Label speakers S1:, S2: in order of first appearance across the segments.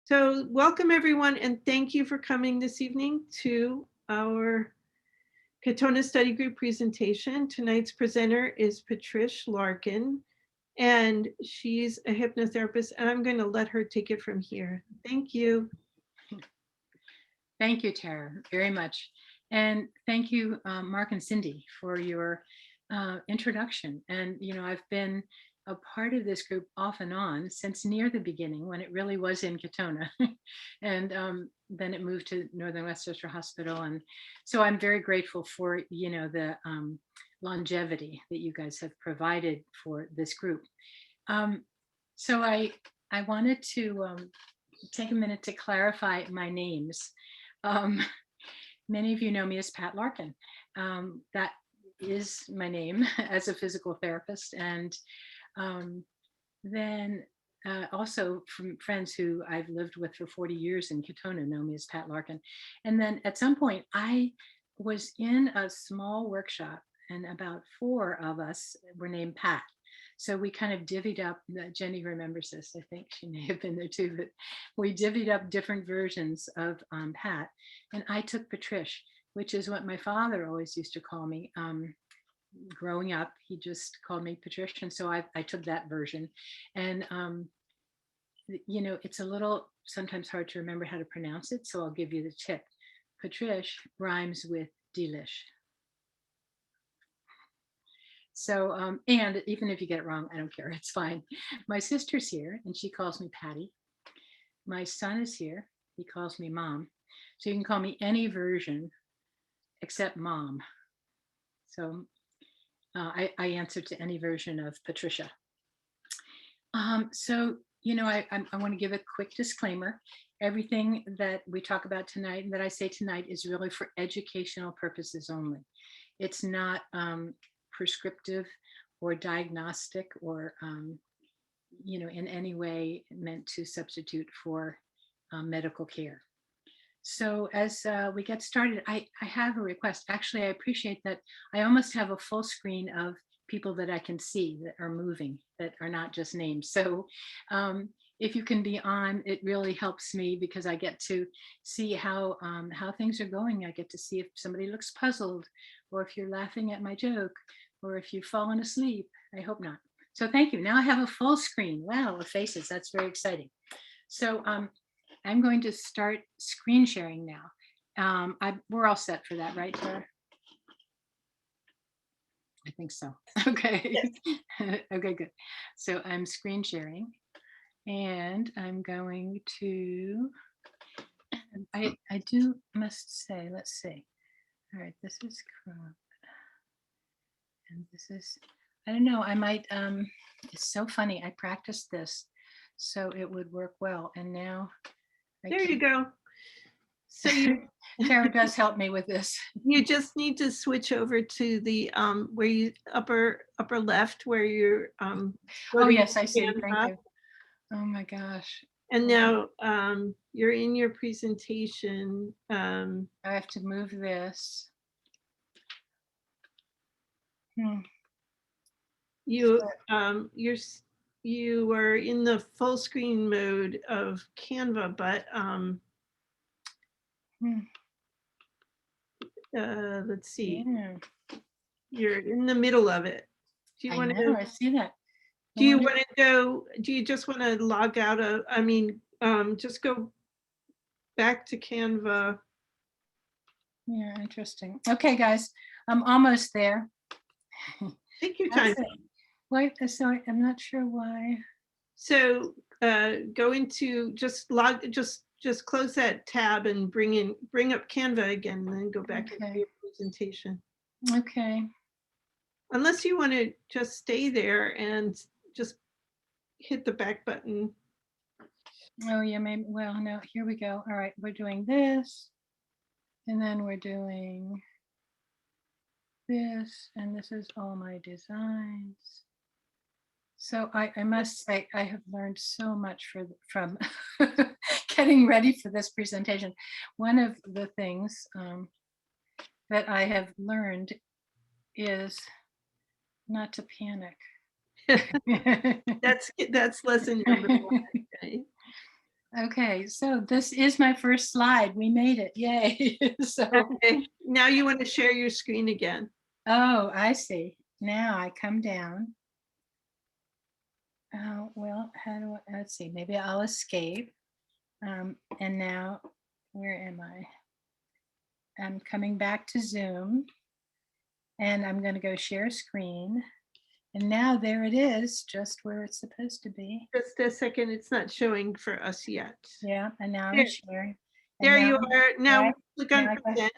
S1: So welcome everyone, and thank you for coming this evening to our Katonah Study Group presentation. Tonight's presenter is Patrish Larkin, and she's a hypnotherapist, and I'm going to let her take it from here. Thank you.
S2: Thank you, Tara, very much. And thank you, Mark and Cindy, for your introduction. And, I've been a part of this group off and on since near the beginning when it really was in Katonah. And then it moved to Northern Westchester Hospital. And so I'm very grateful for, the longevity that you guys have provided for this group. So I wanted to take a minute to clarify my names. Many of you know me as Pat Larkin. That is my name as a physical therapist. And then also from friends who I've lived with for 40 years in Katonah know me as Pat Larkin. And then at some point I was in a small workshop and about 4 of us were named Pat. So we kind of divvied up, Jenny remembers this, I think she may have been there too, but we divvied up different versions of Pat. And I took Patrish, which is what my father always used to call me. Growing up, he just called me Patrish. And so I took that version. And, it's a little sometimes hard to remember how to pronounce it. So I'll give you the tip. Patrish rhymes with delish. So, and even if you get it wrong, I don't care, it's fine. My sister's here and she calls me Patty. My son is here, he calls me Mom. So you can call me any version except Mom. So I answer to any version of Patricia. So, I want to give a quick disclaimer. Everything that we talk about tonight and that I say tonight is really for educational purposes only. It's not prescriptive or diagnostic or in any way meant to substitute for medical care. So as we get started, I have a request. Actually, I appreciate that I almost have a full screen of people that I can see that are moving, that are not just names. So if you can be on, it really helps me because I get to see how things are going. I get to see if somebody looks puzzled or if you're laughing at my joke or if you've fallen asleep. I hope not. So thank you. Now I have a full screen. Wow, of faces. That's very exciting. So I'm going to start screen sharing now. We're all set for that, right, Tara? I think so. Okay. Okay, good. So I'm screen sharing and I'm going to, I must say, let's see. All right, this is cropped. And this is, I don't know, I might, it's so funny. I practiced this so it would work well. And now
S1: There you go. So
S2: Tara does help me with this.
S1: You just need to switch over to the where you upper left where you're
S2: oh yes, I see. Thank you. Oh my gosh.
S1: And now you're in your presentation.
S2: I have to move this.
S1: You are in the full screen mode of Canva, but let's see. Yeah. You're in the middle of it.
S2: Do you want to? I see that.
S1: Do you want to go? Do you just want to log out of? I mean, just go back to Canva.
S2: Yeah, interesting. Okay, guys, I'm almost there.
S1: Take your time.
S2: Wait, sorry, I'm not sure why.
S1: So go into just close that tab and bring up Canva again, and then go back into your presentation.
S2: Okay.
S1: Unless you want to just stay there and just hit the back button.
S2: Oh yeah, maybe. Well, no, here we go. All right, we're doing this, and then we're doing this, and this is all my designs. So I must say I have learned so much from getting ready for this presentation. One of the things that I have learned is not to panic.
S1: That's lesson number 1. Okay.
S2: Okay, so this is my first slide. We made it. Yay. So,
S1: Okay, now you want to share your screen again.
S2: oh, I see. Now I come down. Oh, well, how do I, let's see, maybe I'll escape. And now, where am I? I'm coming back to Zoom and I'm going to go share screen. And now there it is, just where it's supposed to be.
S1: Just a second, it's not showing for us yet.
S2: Yeah, and now
S1: There.
S2: I'm sharing. And
S1: There
S2: now,
S1: you are. Now
S2: right,
S1: click
S2: now
S1: on
S2: I go
S1: present.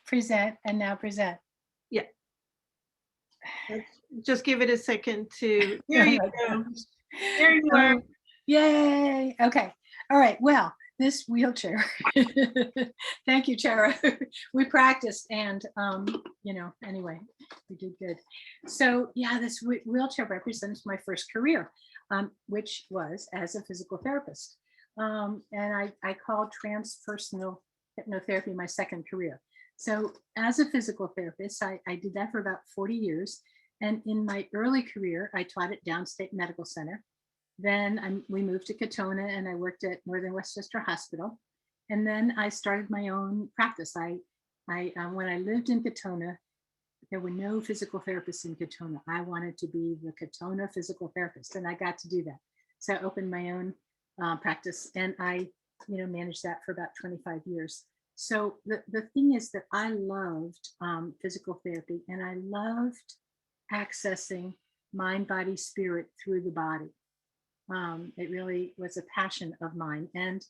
S2: present and now present.
S1: Yeah. Just give it a second to, there
S2: Oh
S1: you
S2: my
S1: go.
S2: gosh.
S1: There you are.
S2: Oh, yay. Okay. All right. Well, this wheelchair. Thank you, Tara. We practiced and, anyway, we did good. So yeah, this wheelchair represents my first career, which was as a physical therapist. And I called transpersonal hypnotherapy my second career. So as a physical therapist, I did that for about 40 years. And in my early career, I taught at Downstate Medical Center. Then we moved to Katonah and I worked at Northern Westchester Hospital. And then I started my own practice. When I lived in Katonah, there were no physical therapists in Katonah. I wanted to be the Katonah physical therapist, and I got to do that. So I opened my own practice, and I, managed that for about 25 years. So the thing is that I loved physical therapy, and I loved accessing mind, body, spirit through the body. It really was a passion of mine. And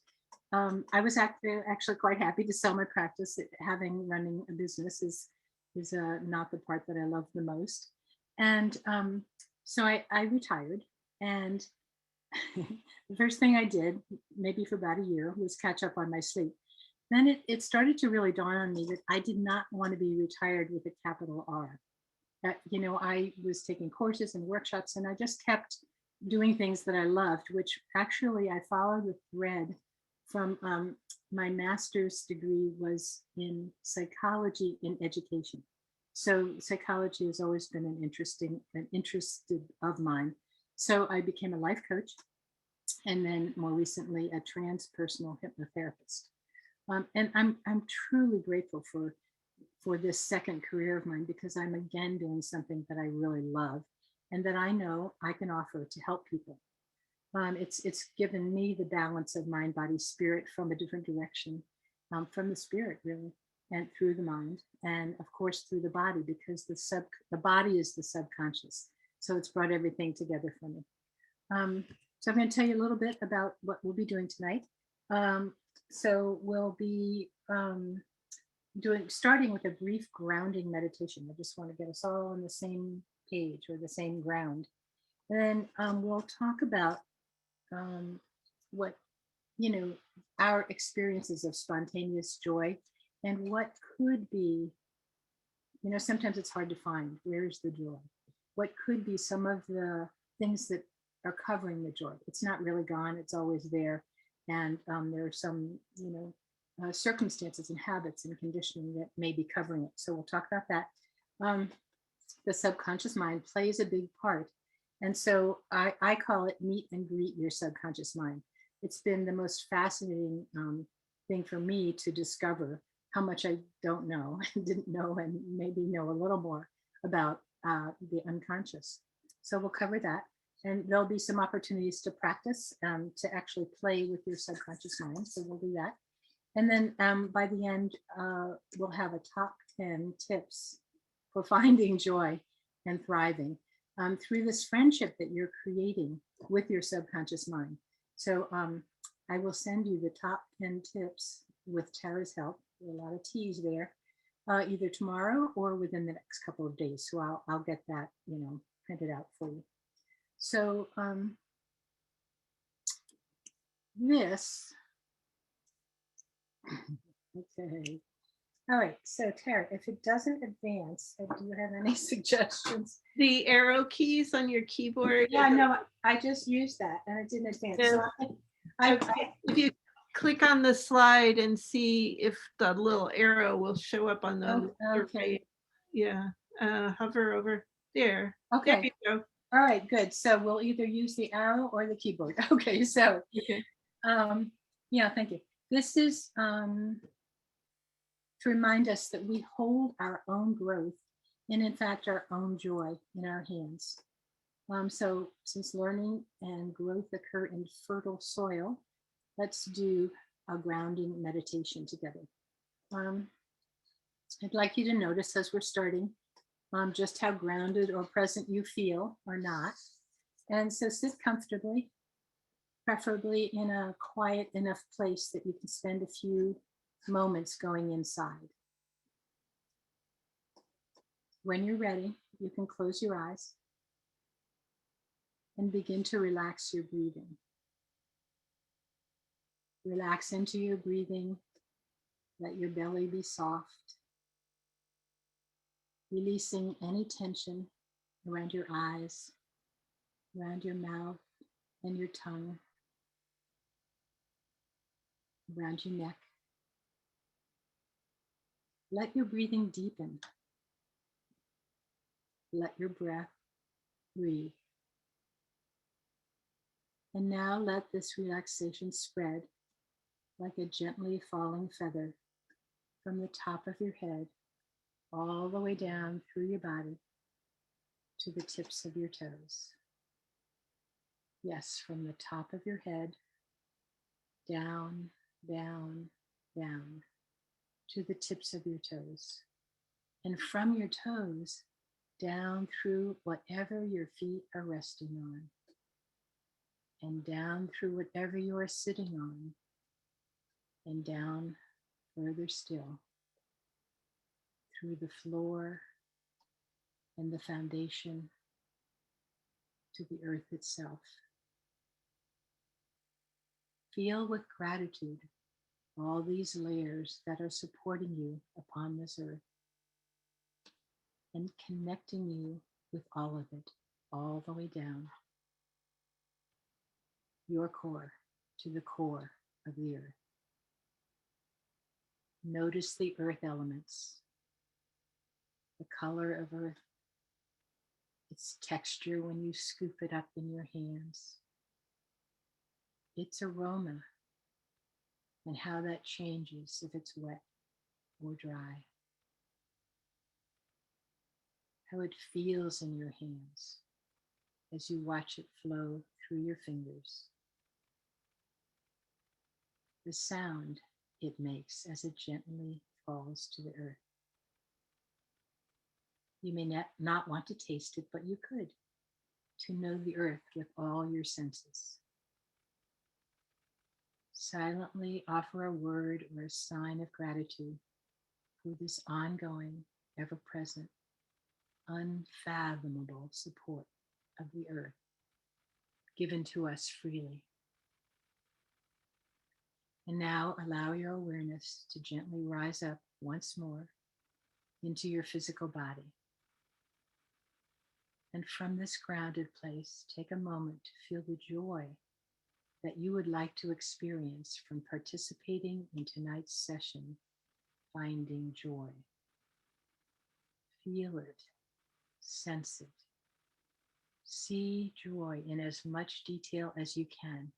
S2: I was actually quite happy to sell my practice. Having running a business is not the part that I love the most. And so I retired. And the first thing I did, maybe for about a year, was catch up on my sleep. Then it started to really dawn on me that I did not want to be retired with a capital R. I was taking courses and workshops, and I just kept doing things that I loved, which actually I followed the thread from my master's degree was in psychology in education. So psychology has always been an interest of mine. So I became a life coach, and then more recently a transpersonal hypnotherapist. And I'm truly grateful for this second career of mine, because I'm again doing something that I really love and that I know I can offer to help people. It's given me the balance of mind, body, spirit from a different direction, from the spirit really, and through the mind, and of course through the body, because the body is the subconscious. So it's brought everything together for me. So I'm going to tell you a little bit about what we'll be doing tonight. So we'll be starting with a brief grounding meditation. I just want to get us all on the same page or the same ground. And then we'll talk about what, our experiences of spontaneous joy and what could be, sometimes it's hard to find, where's the joy? What could be some of the things that are covering the joy? It's not really gone, it's always there. And there are some, circumstances and habits and conditioning that may be covering it. So we'll talk about that. The subconscious mind plays a big part. And so I call it meet and greet your subconscious mind. It's been the most fascinating thing for me to discover how much I don't know, didn't know, and maybe know a little more about the unconscious. So we'll cover that. And there'll be some opportunities to practice, to actually play with your subconscious mind. So we'll do that. And then by the end, we'll have a top 10 tips for finding joy and thriving through this friendship that you're creating with your subconscious mind. So I will send you the top 10 tips with Tara's help. There are a lot of T's there, either tomorrow or within the next couple of days. So I'll get that, printed out for you. So this, okay. All right, so Tara, if it doesn't advance, do you have any suggestions?
S1: The arrow keys on your keyboard.
S2: Yeah, no, I just used that and it didn't advance.
S1: Yeah.
S2: So
S1: If you click on the slide and see if the little arrow will show up on the
S2: okay.
S1: Yeah, hover over there.
S2: Okay.
S1: There you go.
S2: All right, good. So we'll either use the arrow or the keyboard. Okay, so
S1: Okay.
S2: Yeah, thank you. This is to remind us that we hold our own growth and, in fact, our own joy in our hands. So, since learning and growth occur in fertile soil, let's do a grounding meditation together. Um, I'd like you to notice as we're starting just how grounded or present you feel or not. And so sit comfortably, preferably in a quiet enough place that you can spend a few moments going inside. When you're ready, you can close your eyes and begin to relax your breathing. Relax into your breathing. Let your belly be soft, releasing any tension around your eyes, around your mouth and your tongue, around your neck. Let your breathing deepen. Let your breath breathe. And now let this relaxation spread like a gently falling feather from the top of your head all the way down through your body to the tips of your toes. Yes, from the top of your head, down, down, down to the tips of your toes. And from your toes, down through whatever your feet are resting on, and down through whatever you are sitting on, and down further still through the floor and the foundation to the earth itself. Feel with gratitude all these layers that are supporting you upon this earth and connecting you with all of it, all the way down your core to the core of the earth. Notice the earth elements, the color of earth, its texture when you scoop it up in your hands, its aroma, and how that changes if it's wet or dry, how it feels in your hands as you watch it flow through your fingers, the sound it makes as it gently falls to the earth. You may not want to taste it, but you could, to know the earth with all your senses. Silently offer a word or a sign of gratitude for this ongoing, ever-present, unfathomable support of the earth given to us freely. And now allow your awareness to gently rise up once more into your physical body. And from this grounded place, take a moment to feel the joy that you would like to experience from participating in tonight's session, Finding Joy. Feel it, sense it. See joy in as much detail as you can.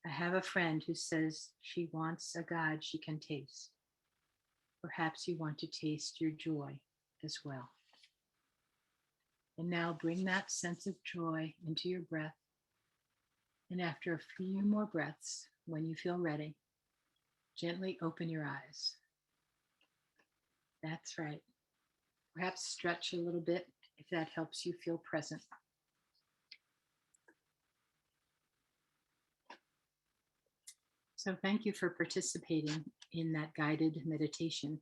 S2: I have a friend who says she wants a God she can taste. Perhaps you want to taste your joy as well. And now bring that sense of joy into your breath. And after a few more breaths, when you feel ready, gently open your eyes. That's right. Perhaps stretch a little bit if that helps you feel present. So thank you for participating in that guided meditation.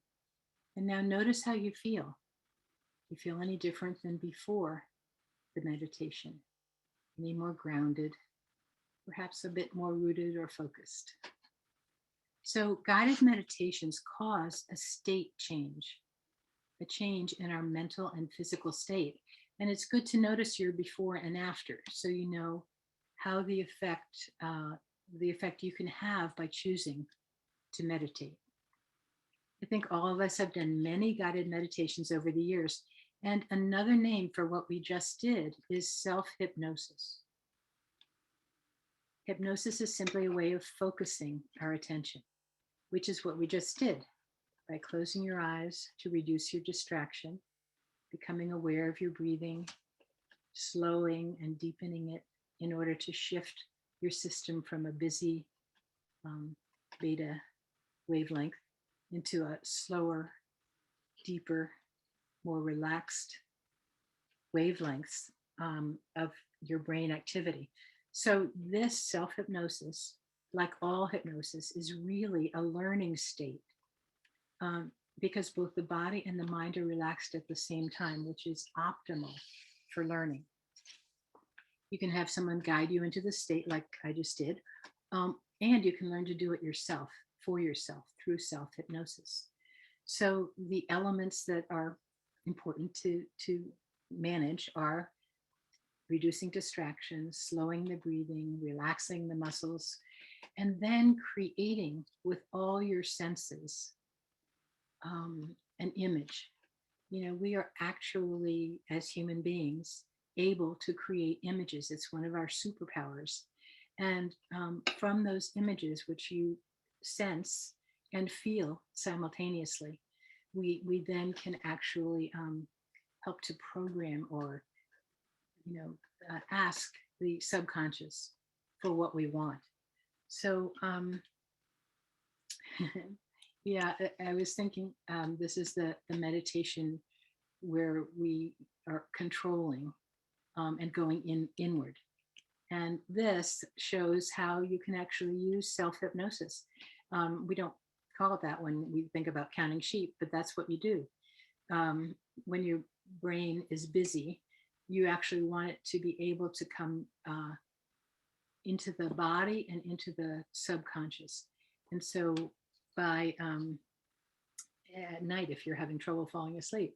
S2: And now notice how you feel. Do you feel any different than before the meditation? Any more grounded? Perhaps a bit more rooted or focused? So guided meditations cause a state change, a change in our mental and physical state. And it's good to notice your before and after, so you know how the effect you can have by choosing to meditate. I think all of us have done many guided meditations over the years, and another name for what we just did is self-hypnosis. Hypnosis is simply a way of focusing our attention, which is what we just did by closing your eyes to reduce your distraction, becoming aware of your breathing, slowing and deepening it in order to shift your system from a busy beta wavelength into a slower, deeper, more relaxed wavelengths of your brain activity. So, this self hypnosis, like all hypnosis, is really a learning state um, because both the body and the mind are relaxed at the same time, which is optimal for learning. You can have someone guide you into the state, like I just did, and you can learn to do it yourself, for yourself, through self hypnosis. So, the elements that are important to manage are reducing distractions, slowing the breathing, relaxing the muscles, and then creating with all your senses an image. You know, we are actually, as human beings, able to create images. It's one of our superpowers. And from those images, which you sense and feel simultaneously, we then can actually help to program or ask the subconscious for what we want. So yeah, I was thinking this is the meditation where we are controlling and going inward. And this shows how you can actually use self hypnosis. We don't call it that when we think about counting sheep, but that's what you do. When your brain is busy, you actually want it to be able to come into the body and into the subconscious. And so by at night, if you're having trouble falling asleep,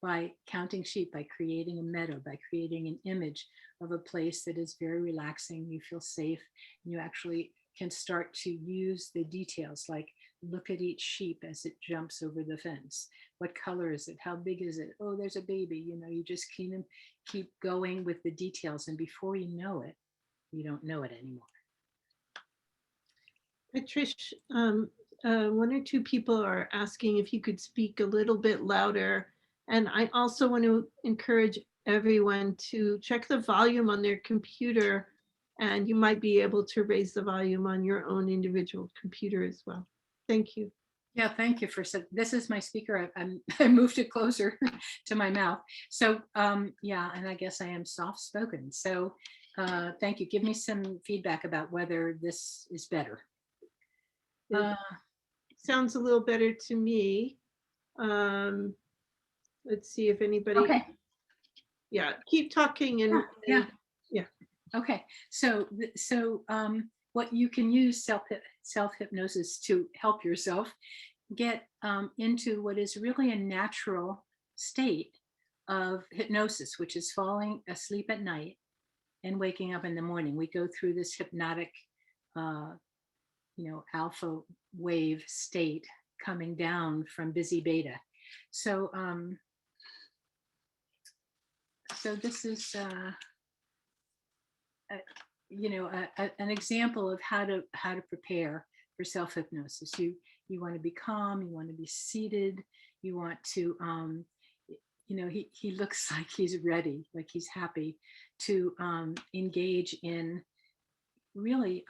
S2: by counting sheep, by creating a meadow, by creating an image of a place that is very relaxing, you feel safe, and you actually can start to use the details like look at each sheep as it jumps over the fence. What color is it? How big is it? Oh, there's a baby. You just keep going with the details. And before you know it, you don't know it anymore.
S1: Patrish, one or two people are asking if you could speak a little bit louder. And I also want to encourage everyone to check the volume on their computer, and you might be able to raise the volume on your own individual computer as well. Thank you.
S2: Yeah, thank you for this is my speaker. I moved it closer to my mouth. So yeah, and I guess I am soft spoken. So thank you. Give me some feedback about whether this is better.
S1: Sounds a little better to me. Let's see if anybody.
S2: Okay.
S1: Yeah, keep talking and
S2: yeah.
S1: Yeah.
S2: Okay. So what you can use self hypnosis to help yourself get into what is really a natural state of hypnosis, which is falling asleep at night and waking up in the morning. We go through this hypnotic, alpha wave state coming down from busy beta. So, so this is, an example of how to prepare for self hypnosis. You want to be calm. You want to be seated. You want to, he looks like he's ready, like he's happy to engage in really,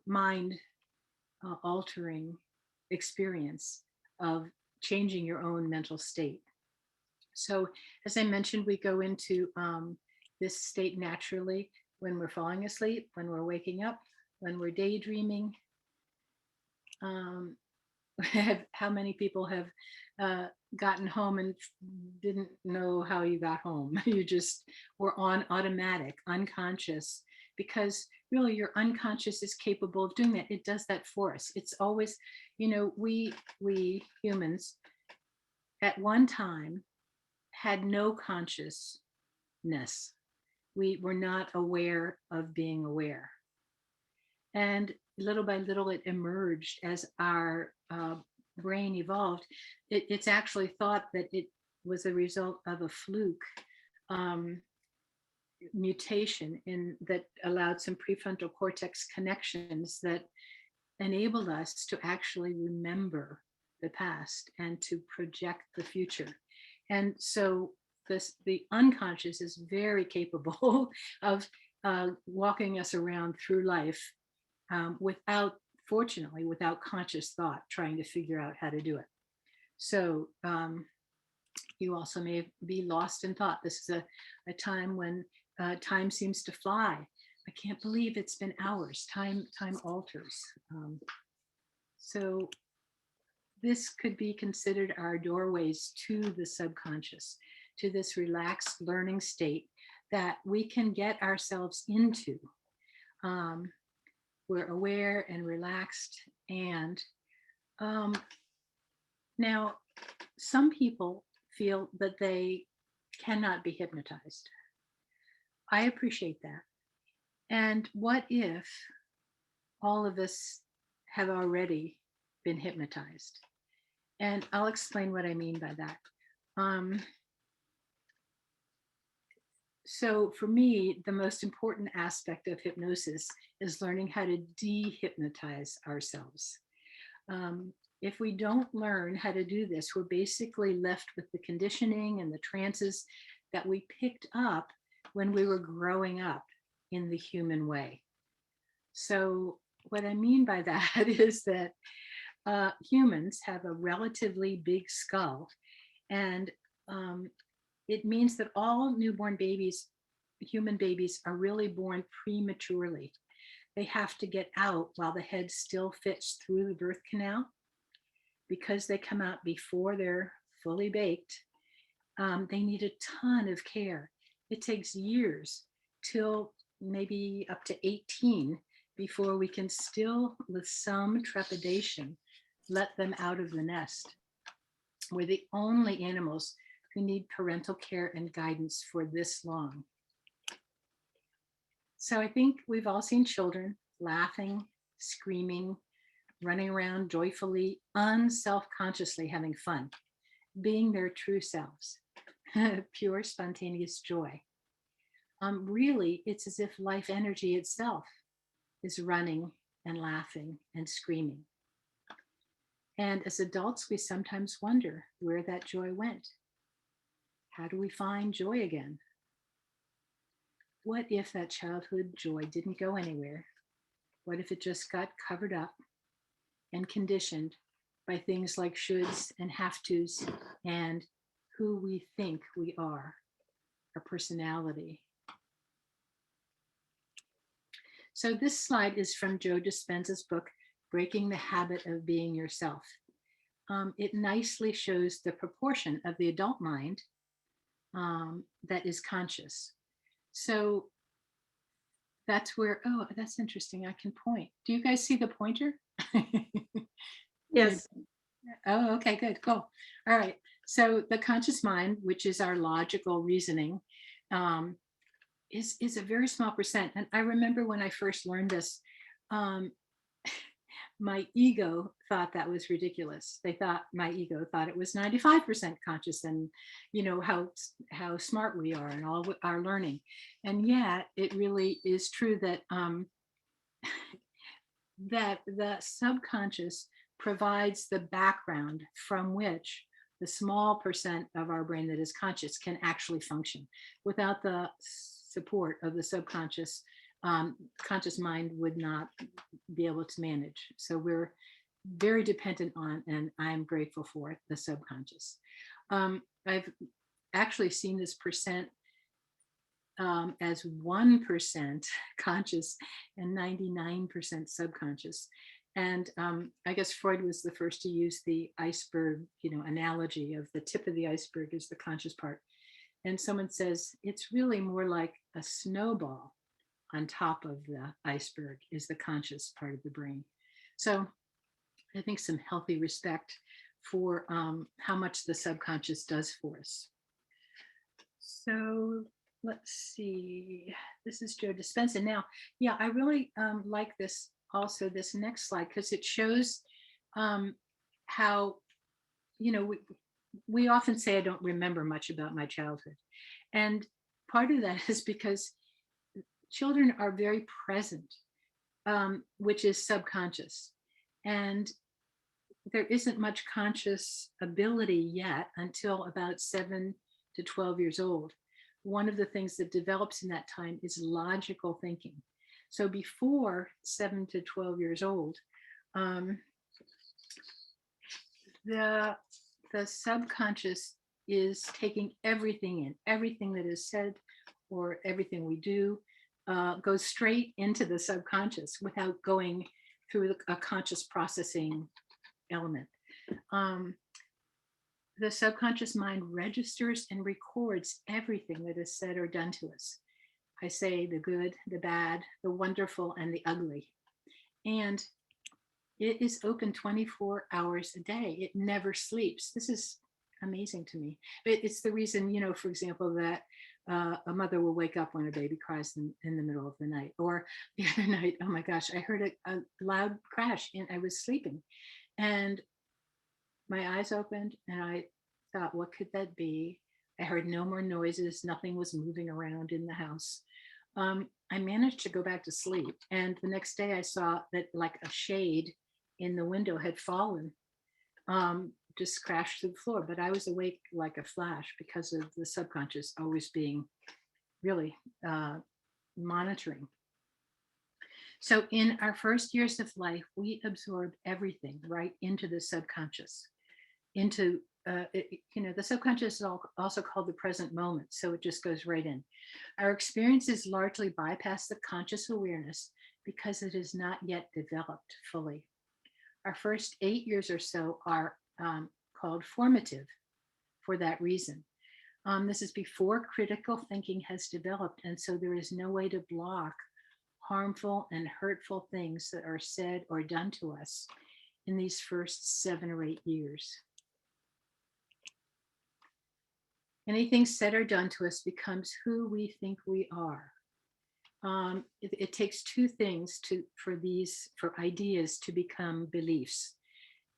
S2: mind altering experience of changing your own mental state. So, as I mentioned, we go into this state naturally when we're falling asleep, when we're waking up, when we're daydreaming. How many people have gotten home and didn't know how you got home? You just were on automatic, unconscious, because really your unconscious is capable of doing that. It does that for us. It's always, we humans at one time had no consciousness. We were not aware of being aware. And little by little, it emerged as our brain evolved. It's actually thought that it was a result of a fluke. mutation in that allowed some prefrontal cortex connections that enabled us to actually remember the past and to project the future. And so the unconscious is very capable of walking us around through life without, fortunately, without conscious thought, trying to figure out how to do it. So you also may be lost in thought. This is a time when time seems to fly. I can't believe it's been hours. Time alters. So this could be considered our doorways to the subconscious, to this relaxed learning state that we can get ourselves into. We're aware and relaxed. And now, some people feel that they cannot be hypnotized. I appreciate that. And what if all of us have already been hypnotized? And I'll explain what I mean by that. So for me, the most important aspect of hypnosis is learning how to de-hypnotize ourselves. If we don't learn how to do this, we're basically left with the conditioning and the trances that we picked up when we were growing up in the human way. So what I mean by that is that humans have a relatively big skull, and it means that all newborn babies, human babies, are really born prematurely. They have to get out while the head still fits through the birth canal. Because they come out before they're fully baked, they need a ton of care. It takes years till maybe up to 18 before we can still, with some trepidation, let them out of the nest. We're the only animals who need parental care and guidance for this long. So I think we've all seen children laughing, screaming, running around joyfully, unself-consciously having fun, being their true selves, pure spontaneous joy. Really, it's as if life energy itself is running and laughing and screaming. And as adults, we sometimes wonder where that joy went. How do we find joy again? What if that childhood joy didn't go anywhere? What if it just got covered up and conditioned by things like shoulds and have-tos and who we think we are, our personality? So this slide is from Joe Dispenza's book, Breaking the Habit of Being Yourself. It nicely shows the proportion of the adult mind that is conscious. So that's where, oh, that's interesting. I can point. Do you guys see the pointer?
S1: Yes.
S2: Oh, okay, good, cool. All right. So the conscious mind, which is our logical reasoning, is a very small percent. And I remember when I first learned this, my ego thought that was ridiculous. My ego thought it was 95% conscious, and you know how smart we are and all our learning. And yet it really is true that that the subconscious provides the background from which the small percent of our brain that is conscious can actually function. Without the support of the subconscious, conscious mind would not be able to manage. So we're very dependent on, and I'm grateful for, the subconscious. I've actually seen this percent as 1% conscious and 99% subconscious. And I guess Freud was the first to use the iceberg, analogy of the tip of the iceberg is the conscious part. And someone says it's really more like a snowball on top of the iceberg is the conscious part of the brain. So I think some healthy respect for how much the subconscious does for us. So let's see, this is Joe Dispenza. Now, yeah, I really like this also, this next slide, because it shows how, we often say I don't remember much about my childhood. And part of that is because children are very present, which is subconscious. And there isn't much conscious ability yet until about 7 to 12 years old. One of the things that develops in that time is logical thinking. So before 7 to 12 years old, the subconscious is taking everything in, everything that is said or everything we do goes straight into the subconscious without going through a conscious processing element. The subconscious mind registers and records everything that is said or done to us. I say the good, the bad, the wonderful, and the ugly. And it is open 24 hours a day. It never sleeps. This is amazing to me. It's the reason, for example, that a mother will wake up when a baby cries in the middle of the night. Or the other night, oh my gosh, I heard a loud crash and I was sleeping. And my eyes opened and I thought, what could that be? I heard no more noises. Nothing was moving around in the house. I managed to go back to sleep. And the next day I saw that like a shade in the window had fallen, just crashed through the floor. But I was awake like a flash because of the subconscious always being really monitoring. So in our first years of life, we absorb everything right into the subconscious, into, the subconscious is also called the present moment. So it just goes right in. Our experiences largely bypass the conscious awareness because it is not yet developed fully. Our first 8 years or so are called formative for that reason. This is before critical thinking has developed. And so there is no way to block harmful and hurtful things that are said or done to us in these first 7 or 8 years. Anything said or done to us becomes who we think we are. It takes two things for ideas to become beliefs.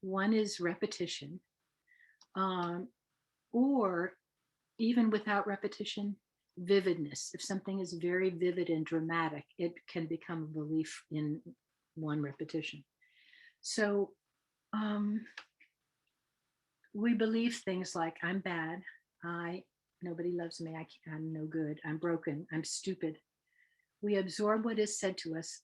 S2: One is repetition, or even without repetition, vividness. If something is very vivid and dramatic, it can become a belief in one repetition. So we believe things like, I'm bad, nobody loves me, I'm no good, I'm broken, I'm stupid. We absorb what is said to us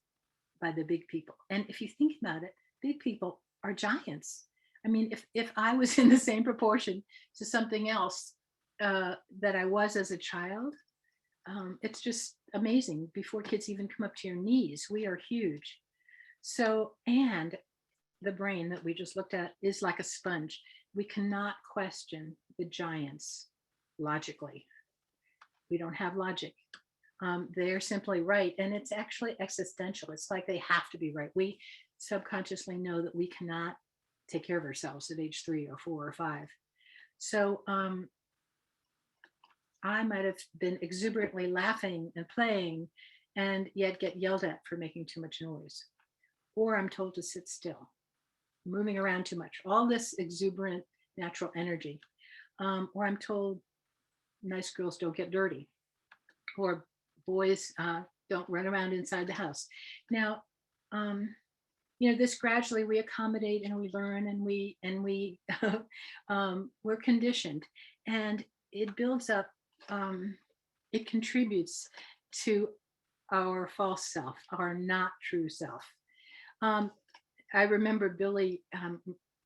S2: by the big people. And if you think about it, big people are giants. I mean, if I was in the same proportion to something else that I was as a child, it's just amazing. Before kids even come up to your knees, we are huge. So, and the brain that we just looked at is like a sponge. We cannot question the giants logically. We don't have logic. They're simply right. And it's actually existential. It's like they have to be right. We subconsciously know that we cannot take care of ourselves at age 3 or 4 or 5. So I might have been exuberantly laughing and playing and yet get yelled at for making too much noise. Or I'm told to sit still, moving around too much, all this exuberant natural energy. Or I'm told nice girls don't get dirty, or boys don't run around inside the house. Now, this gradually we accommodate and we learn and we're conditioned, and it builds up. It contributes to our false self, our not true self. I remember Billy,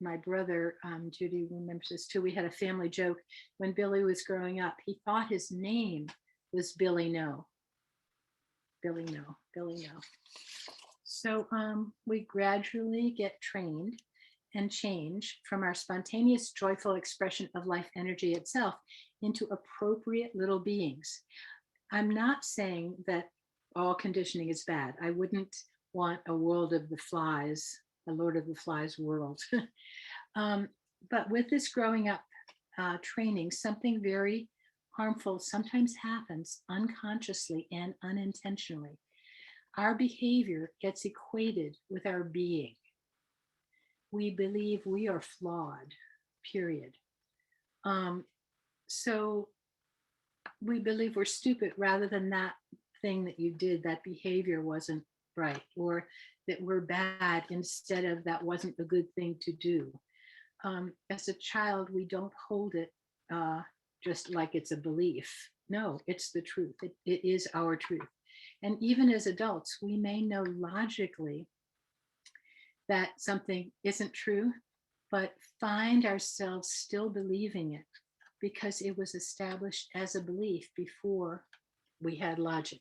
S2: my brother, Judy remembers this too. We had a family joke when Billy was growing up. He thought his name was Billy No. Billy No, Billy No. So we gradually get trained and change from our spontaneous, joyful expression of life energy itself into appropriate little beings. I'm not saying that all conditioning is bad. I wouldn't want a world of the flies, a Lord of the Flies world. But with this growing up training, something very harmful sometimes happens unconsciously and unintentionally. Our behavior gets equated with our being. We believe we are flawed, period. So we believe we're stupid rather than that thing that you did, that behavior wasn't right, or that we're bad instead of that wasn't a good thing to do. As a child, we don't hold it just like it's a belief. No, it's the truth. It is our truth. And even as adults, we may know logically that something isn't true, but find ourselves still believing it because it was established as a belief before we had logic.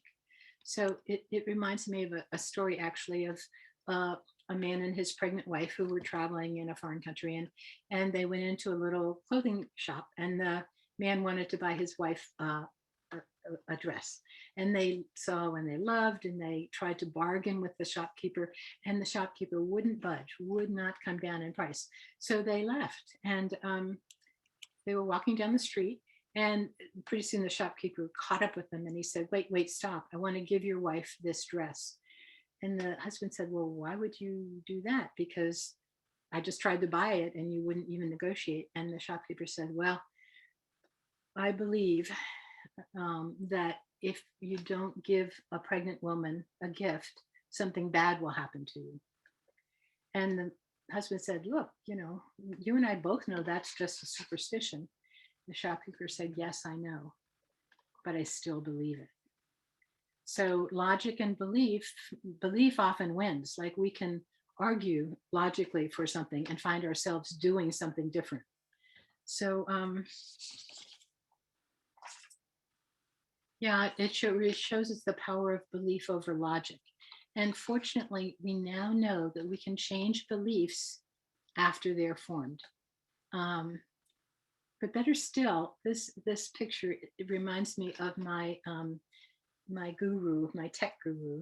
S2: So it reminds me of a story actually of a man and his pregnant wife who were traveling in a foreign country, and they went into a little clothing shop, and the man wanted to buy his wife a dress, and they saw and they loved, and they tried to bargain with the shopkeeper, and the shopkeeper wouldn't budge, would not come down in price. So they left, and they were walking down the street, and pretty soon the shopkeeper caught up with them, and he said, wait, stop, I want to give your wife this dress. And the husband said, well, why would you do that? Because I just tried to buy it and you wouldn't even negotiate. And the shopkeeper said, well, I believe that if you don't give a pregnant woman a gift, something bad will happen to you. And the husband said, look, you and I both know that's just a superstition. The shopkeeper said, yes, I know, but I still believe it. So logic and belief often wins. Like, we can argue logically for something and find ourselves doing something different. So yeah, it shows us the power of belief over logic. And fortunately, we now know that we can change beliefs after they're formed. But better still, this picture, it reminds me of my guru, my tech guru,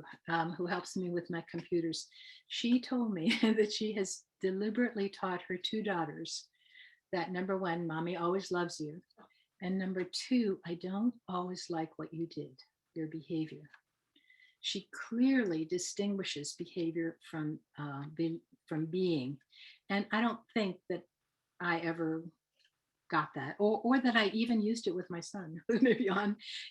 S2: who helps me with my computers. She told me that she has deliberately taught her two daughters that, number one, mommy always loves you. And number two, I don't always like what you did, your behavior. She clearly distinguishes behavior from being. And I don't think that I ever got that, or that I even used it with my son, who's maybe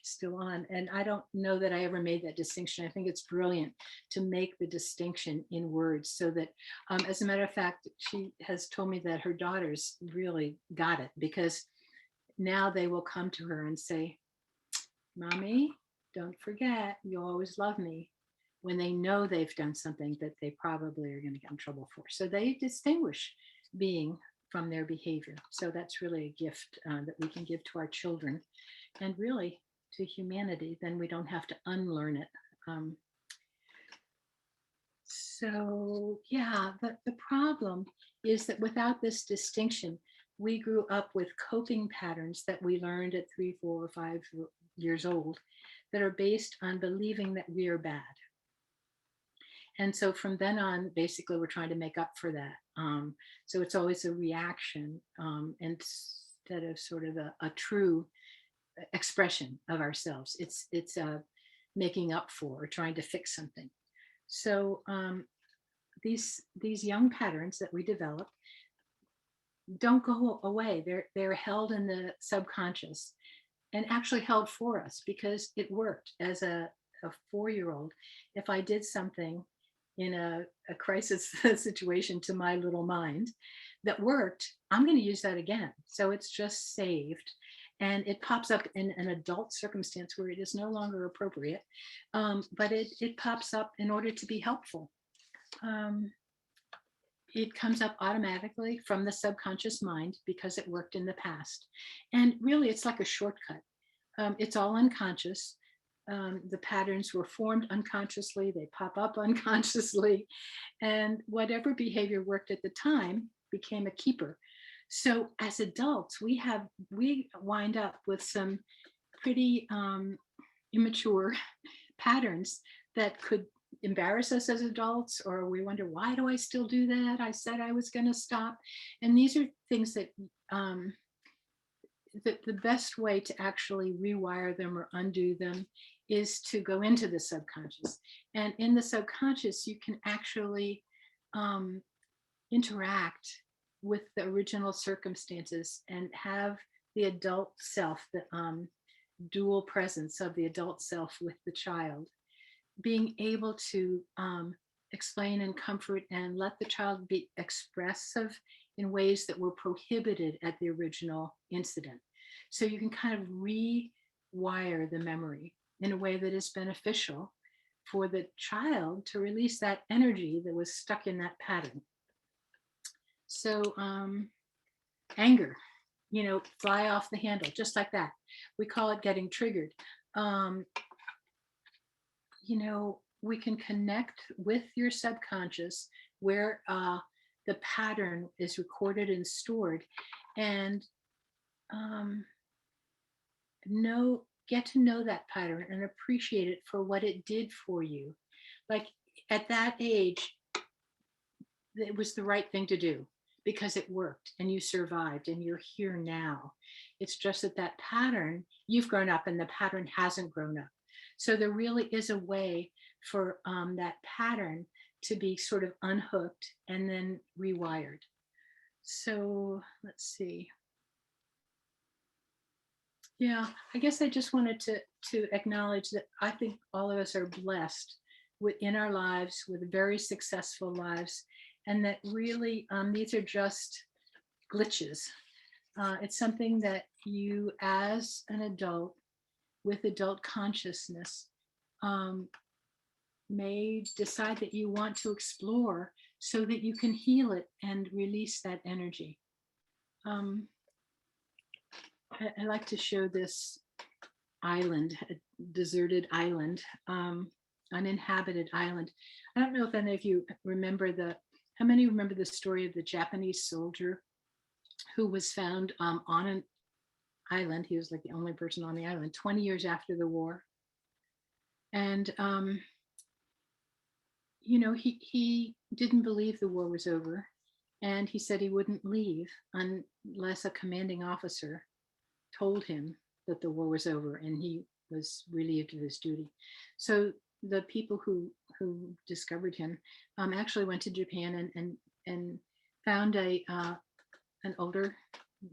S2: still on. And I don't know that I ever made that distinction. I think it's brilliant to make the distinction in words, so that, as a matter of fact, she has told me that her daughters really got it, because now they will come to her and say, mommy, don't forget, you always love me, when they know they've done something that they probably are going to get in trouble for. So they distinguish being from their behavior. So that's really a gift that we can give to our children, and really to humanity. Then we don't have to unlearn it. So yeah, the problem is that without this distinction, we grew up with coping patterns that we learned at 3, 4, or 5 years old that are based on believing that we are bad. And so from then on, basically, we're trying to make up for that. So it's always a reaction instead of sort of a true expression of ourselves. It's making up for or trying to fix something. So these young patterns that we develop don't go away. They're held in the subconscious, and actually held for us because it worked. As a 4-year-old, if I did something in a crisis situation to my little mind that worked, I'm going to use that again. So it's just saved, and it pops up in an adult circumstance where it is no longer appropriate, but it pops up in order to be helpful. It comes up automatically from the subconscious mind because it worked in the past. And really, it's like a shortcut. It's all unconscious. The patterns were formed unconsciously, they pop up unconsciously, and whatever behavior worked at the time became a keeper. So as adults, we wind up with some pretty immature patterns that could embarrass us as adults, or we wonder, why do I still do that? I said I was going to stop. And these are things that the best way to actually rewire them or undo them is to go into the subconscious. And in the subconscious, you can actually interact with the original circumstances and have the adult self dual presence of the adult self with the child, being able to explain and comfort and let the child be expressive in ways that were prohibited at the original incident. So you can kind of rewire the memory in a way that is beneficial for the child to release that energy that was stuck in that pattern. So anger, fly off the handle, just like that. We call it getting triggered. We can connect with your subconscious where the pattern is recorded and stored, and get to know that pattern and appreciate it for what it did for you. Like at that age, it was the right thing to do because it worked and you survived and you're here now. It's just that pattern, you've grown up and the pattern hasn't grown up. So there really is a way for that pattern to be sort of unhooked and then rewired. So let's see. Yeah, I guess I just wanted to acknowledge that I think all of us are blessed in our lives with very successful lives, and that really these are just glitches. It's something that you, as an adult with adult consciousness, may decide that you want to explore so that you can heal it and release that energy. I like to show this island, a deserted island, uninhabited island. I don't know if any of you remember how many remember the story of the Japanese soldier who was found on an island. He was like the only person on the island 20 years after the war. And, he didn't believe the war was over. And he said he wouldn't leave unless a commanding officer told him that the war was over and he was relieved of his duty. So the people who discovered him actually went to Japan and found an older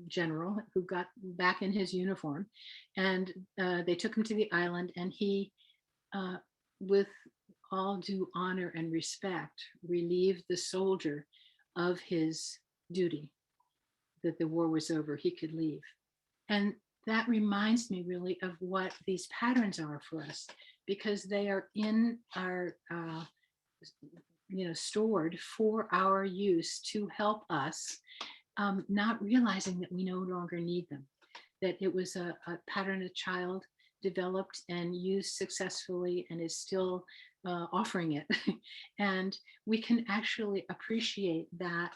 S2: general who got back in his uniform, and they took him to the island, and he, with all due honor and respect, relieved the soldier of his duty, that the war was over, he could leave. And that reminds me really of what these patterns are for us, because they are in our, stored for our use to help us, not realizing that we no longer need them, that it was a pattern a child developed and used successfully and is still offering it. And we can actually appreciate that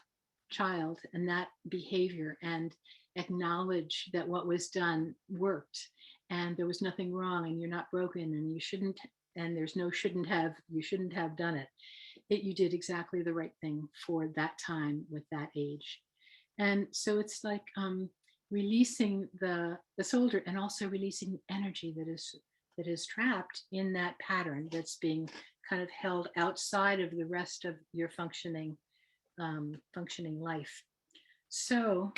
S2: child and that behavior and acknowledge that what was done worked and there was nothing wrong and you're not broken and you shouldn't, and there's no you shouldn't have done it. You did exactly the right thing for that time with that age. And so it's like releasing the soldier and also releasing energy that is trapped in that pattern that's being kind of held outside of the rest of your functioning life. So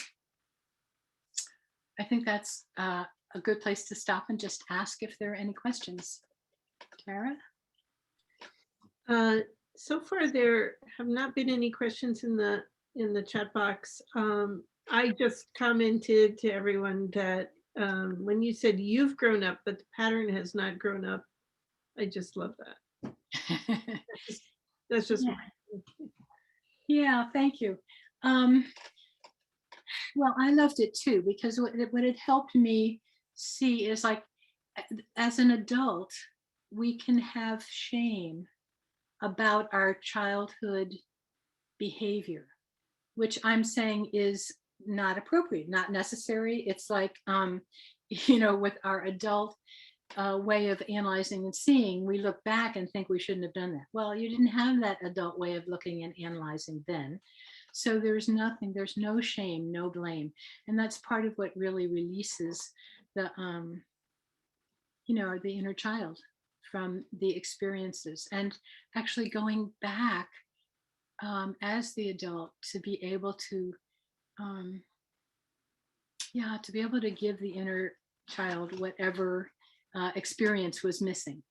S2: I think that's a good place to stop and just ask if there are any questions. Tara?
S1: So far, there have not been any questions in the chat box. I just commented to everyone that when you said you've grown up, but the pattern has not grown up, I just love that. That's just
S2: yeah, thank you. Well, I loved it too, because what it helped me see is like, as an adult, we can have shame about our childhood behavior, which I'm saying is not appropriate, not necessary. It's like, with our adult way of analyzing and seeing, we look back and think we shouldn't have done that. Well, you didn't have that adult way of looking and analyzing then. So there's no shame, no blame. And that's part of what really releases the inner child from the experiences, and actually going back as the adult to be able to give the inner child whatever experience was missing,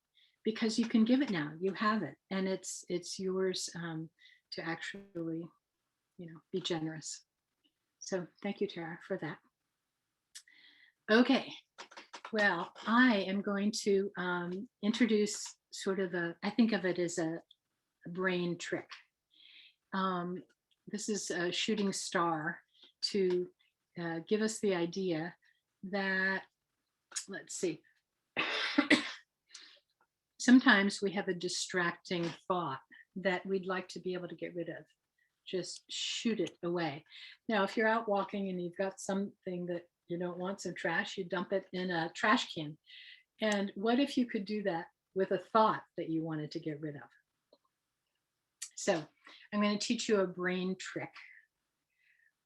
S2: because you can give it now. You have it, and it's yours to actually, be generous. So thank you, Tara, for that. Okay, well, I am going to introduce sort of I think of it as a brain trick. This is a shooting star to give us the idea that, let's see, sometimes we have a distracting thought that we'd like to be able to get rid of. Just shoot it away. Now, if you're out walking and you've got something that you don't want, some trash, you dump it in a trash can. And what if you could do that with a thought that you wanted to get rid of? So I'm going to teach you a brain trick.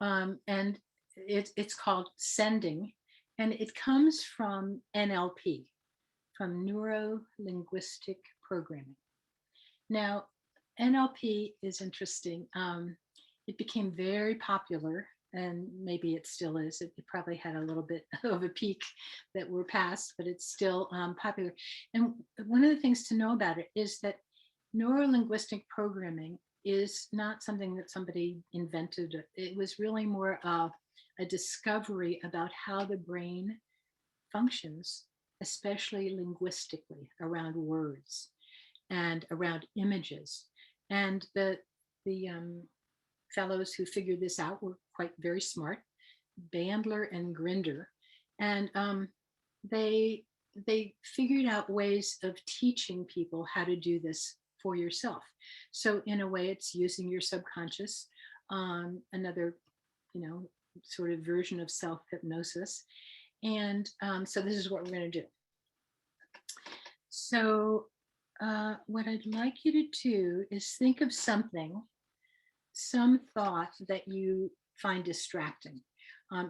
S2: And it's called sending. And it comes from NLP, from neuro-linguistic programming. Now, NLP is interesting. It became very popular, and maybe it still is. It probably had a little bit of a peak that we're past, but it's still popular. And one of the things to know about it is that neuro-linguistic programming is not something that somebody invented. It was really more of a discovery about how the brain functions, especially linguistically, around words and around images. And the fellows who figured this out were quite very smart, Bandler and Grinder, and they figured out ways of teaching people how to do this for yourself. So in a way, it's using your subconscious, another, sort of version of self-hypnosis. And so this is what we're going to do. So what I'd like you to do is think of some thought that you find distracting.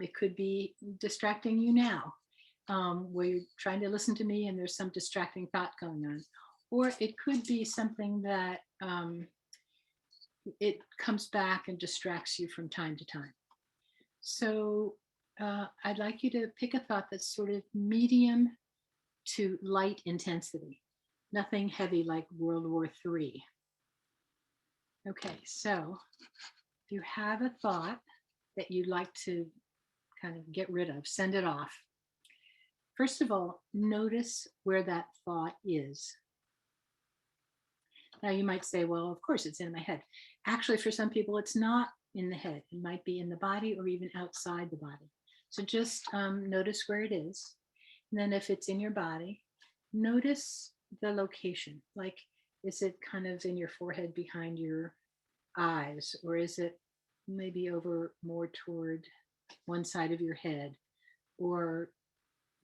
S2: It could be distracting you now, where you're trying to listen to me and there's some distracting thought going on. Or it could be something that it comes back and distracts you from time to time. So I'd like you to pick a thought that's sort of medium to light intensity, nothing heavy like World War III. Okay, so if you have a thought that you'd like to kind of get rid of, send it off. First of all, notice where that thought is. Now you might say, well, of course it's in my head. Actually, for some people, it's not in the head. It might be in the body or even outside the body. So just notice where it is. And then if it's in your body, notice the location. Like, is it kind of in your forehead behind your eyes? Or is it maybe over more toward one side of your head? Or,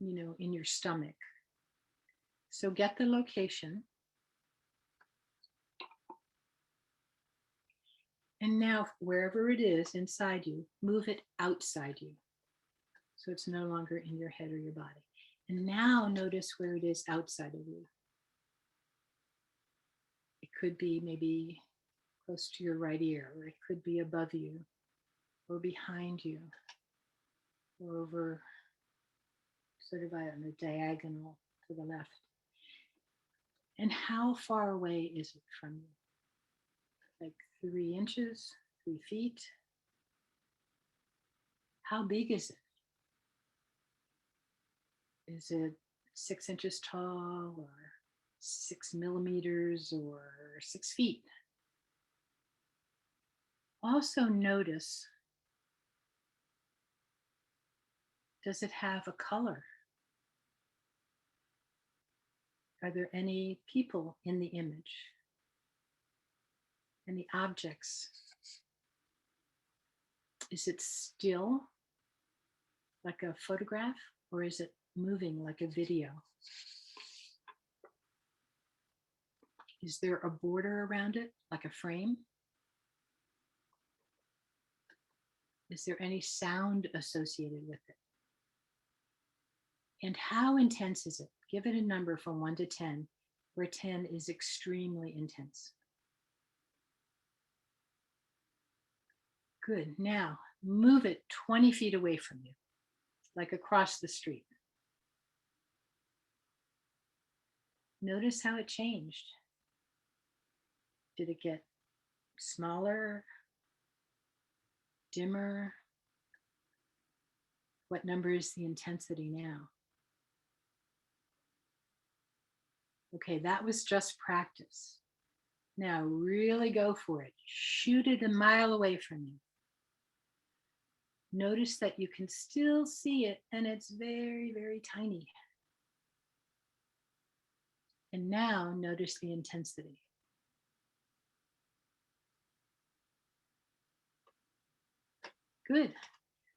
S2: in your stomach? So get the location. And now, wherever it is inside you, move it outside you. So it's no longer in your head or your body. And now notice where it is outside of you. It could be maybe close to your right ear, or it could be above you, or behind you, or over sort of on a diagonal to the left. And how far away is it from you? Like 3 inches, 3 feet? How big is it? Is it 6 inches tall, or 6 millimeters, or 6 feet? Also notice, does it have a color? Are there any people in the image? Any objects? Is it still, like a photograph, or is it moving like a video? Is there a border around it, like a frame? Is there any sound associated with it? And how intense is it? Give it a number from 1 to 10, where 10 is extremely intense. Good. Now move it 20 feet away from you, like across the street. Notice how it changed. Did it get smaller, dimmer? What number is the intensity now? Okay, that was just practice. Now really go for it. Shoot it a mile away from you. Notice that you can still see it and it's very, very tiny. And now notice the intensity. Good.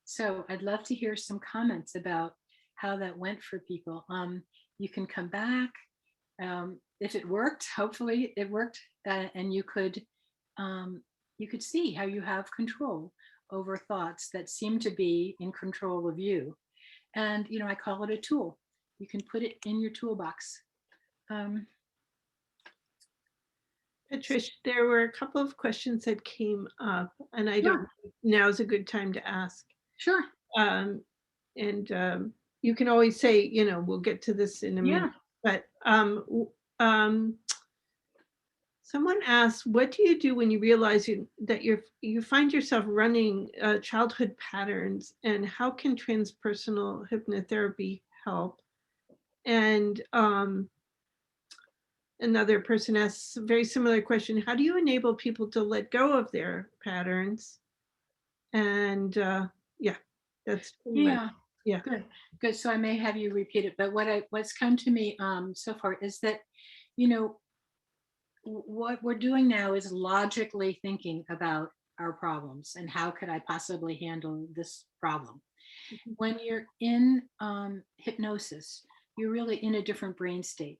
S2: So I'd love to hear some comments about how that went for people. You can come back. If it worked, hopefully it worked, and you could see how you have control over thoughts that seem to be in control of you. And I call it a tool. You can put it in your toolbox.
S1: Patrish, there were a couple of questions that came up, and I don't. Now's a good time to ask.
S2: Sure.
S1: And you can always say, we'll get to this in a minute. But someone asked, what do you do when you realize that you find yourself running childhood patterns, and how can transpersonal hypnotherapy help? And another person asks a very similar question. How do you enable people to let go of their patterns? And that's
S2: good. So I may have you repeat it, but what's come to me so far is that, what we're doing now is logically thinking about our problems and how could I possibly handle this problem. Mm-hmm. When you're in hypnosis, you're really in a different brain state.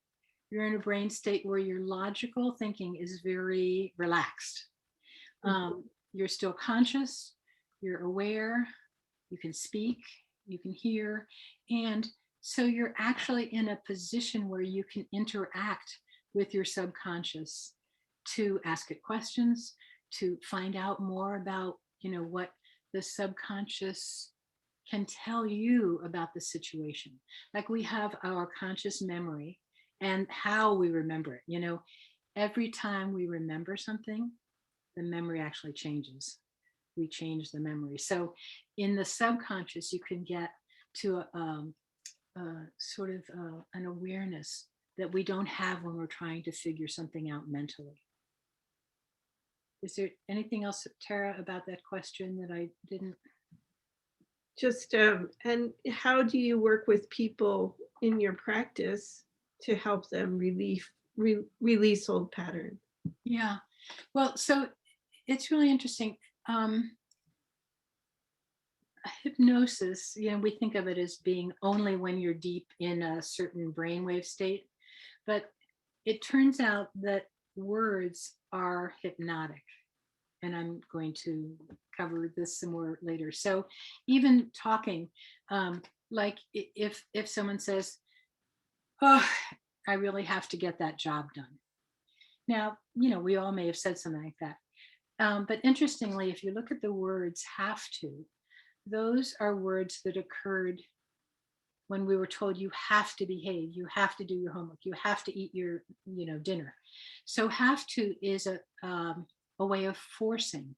S2: You're in a brain state where your logical thinking is very relaxed. Mm-hmm. You're still conscious, you're aware, you can speak, you can hear, and so you're actually in a position where you can interact with your subconscious to ask it questions, to find out more about, what the subconscious can tell you about the situation. Like we have our conscious memory and how we remember it. Every time we remember something, the memory actually changes. We change the memory. So in the subconscious, you can get to sort of an awareness that we don't have when we're trying to figure something out mentally. Is there anything else, Tara, about that question that I didn't?
S1: Just, and how do you work with people in your practice to help them release old patterns?
S2: Yeah, well, so it's really interesting. Hypnosis, we think of it as being only when you're deep in a certain brainwave state, but it turns out that words are hypnotic. And I'm going to cover this some more later. So even talking, like if someone says, oh, I really have to get that job done. Now, we all may have said something like that. But interestingly, if you look at the words have to, those are words that occurred when we were told you have to behave, you have to do your homework, you have to eat your, dinner. So have to is a way of forcing.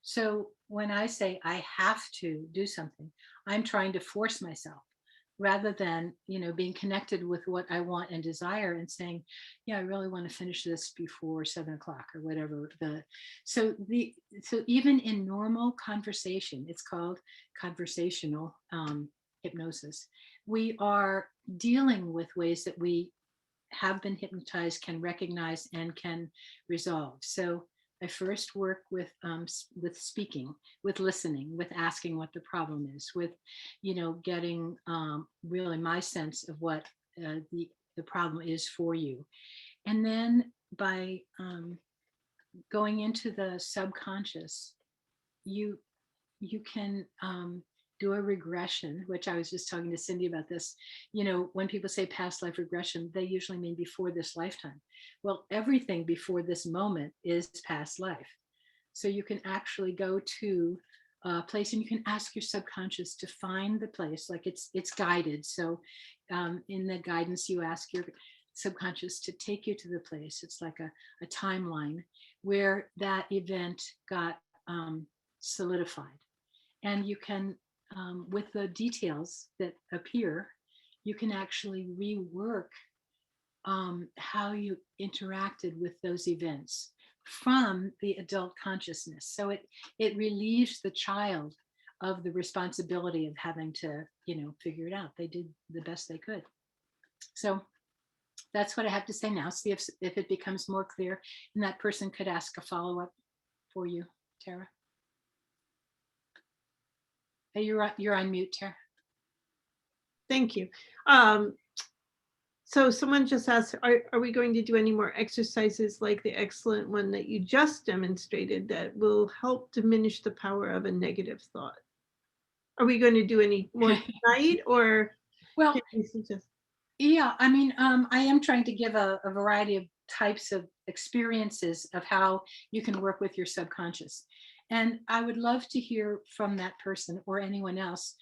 S2: So when I say I have to do something, I'm trying to force myself rather than, being connected with what I want and desire and saying, yeah, I really want to finish this before 7 o'clock or whatever. So even in normal conversation, it's called conversational hypnosis. We are dealing with ways that we have been hypnotized, can recognize and can resolve. So I first work with speaking, with listening, with asking what the problem is, with, getting really my sense of what the problem is for you. And then by going into the subconscious, you can do a regression, which I was just talking to Cindy about this. When people say past life regression, they usually mean before this lifetime. Well, everything before this moment is past life. So you can actually go to a place and you can ask your subconscious to find the place, like it's guided. So in the guidance, you ask your subconscious to take you to the place. It's like a timeline where that event got solidified. And you can, with the details that appear, you can actually rework how you interacted with those events from the adult consciousness. So it relieves the child of the responsibility of having to, figure it out. They did the best they could. So that's what I have to say now. See if it becomes more clear, and that person could ask a follow-up for you, Tara. Hey, you're on mute, Tara.
S1: Thank you. So someone just asked, are we going to do any more exercises like the excellent one that you just demonstrated that will help diminish the power of a negative thought? Are we going to do any more tonight, or
S2: well,
S1: can you suggest?
S2: Yeah, I mean, I am trying to give a variety of types of experiences of how you can work with your subconscious. And I would love to hear from that person or anyone else.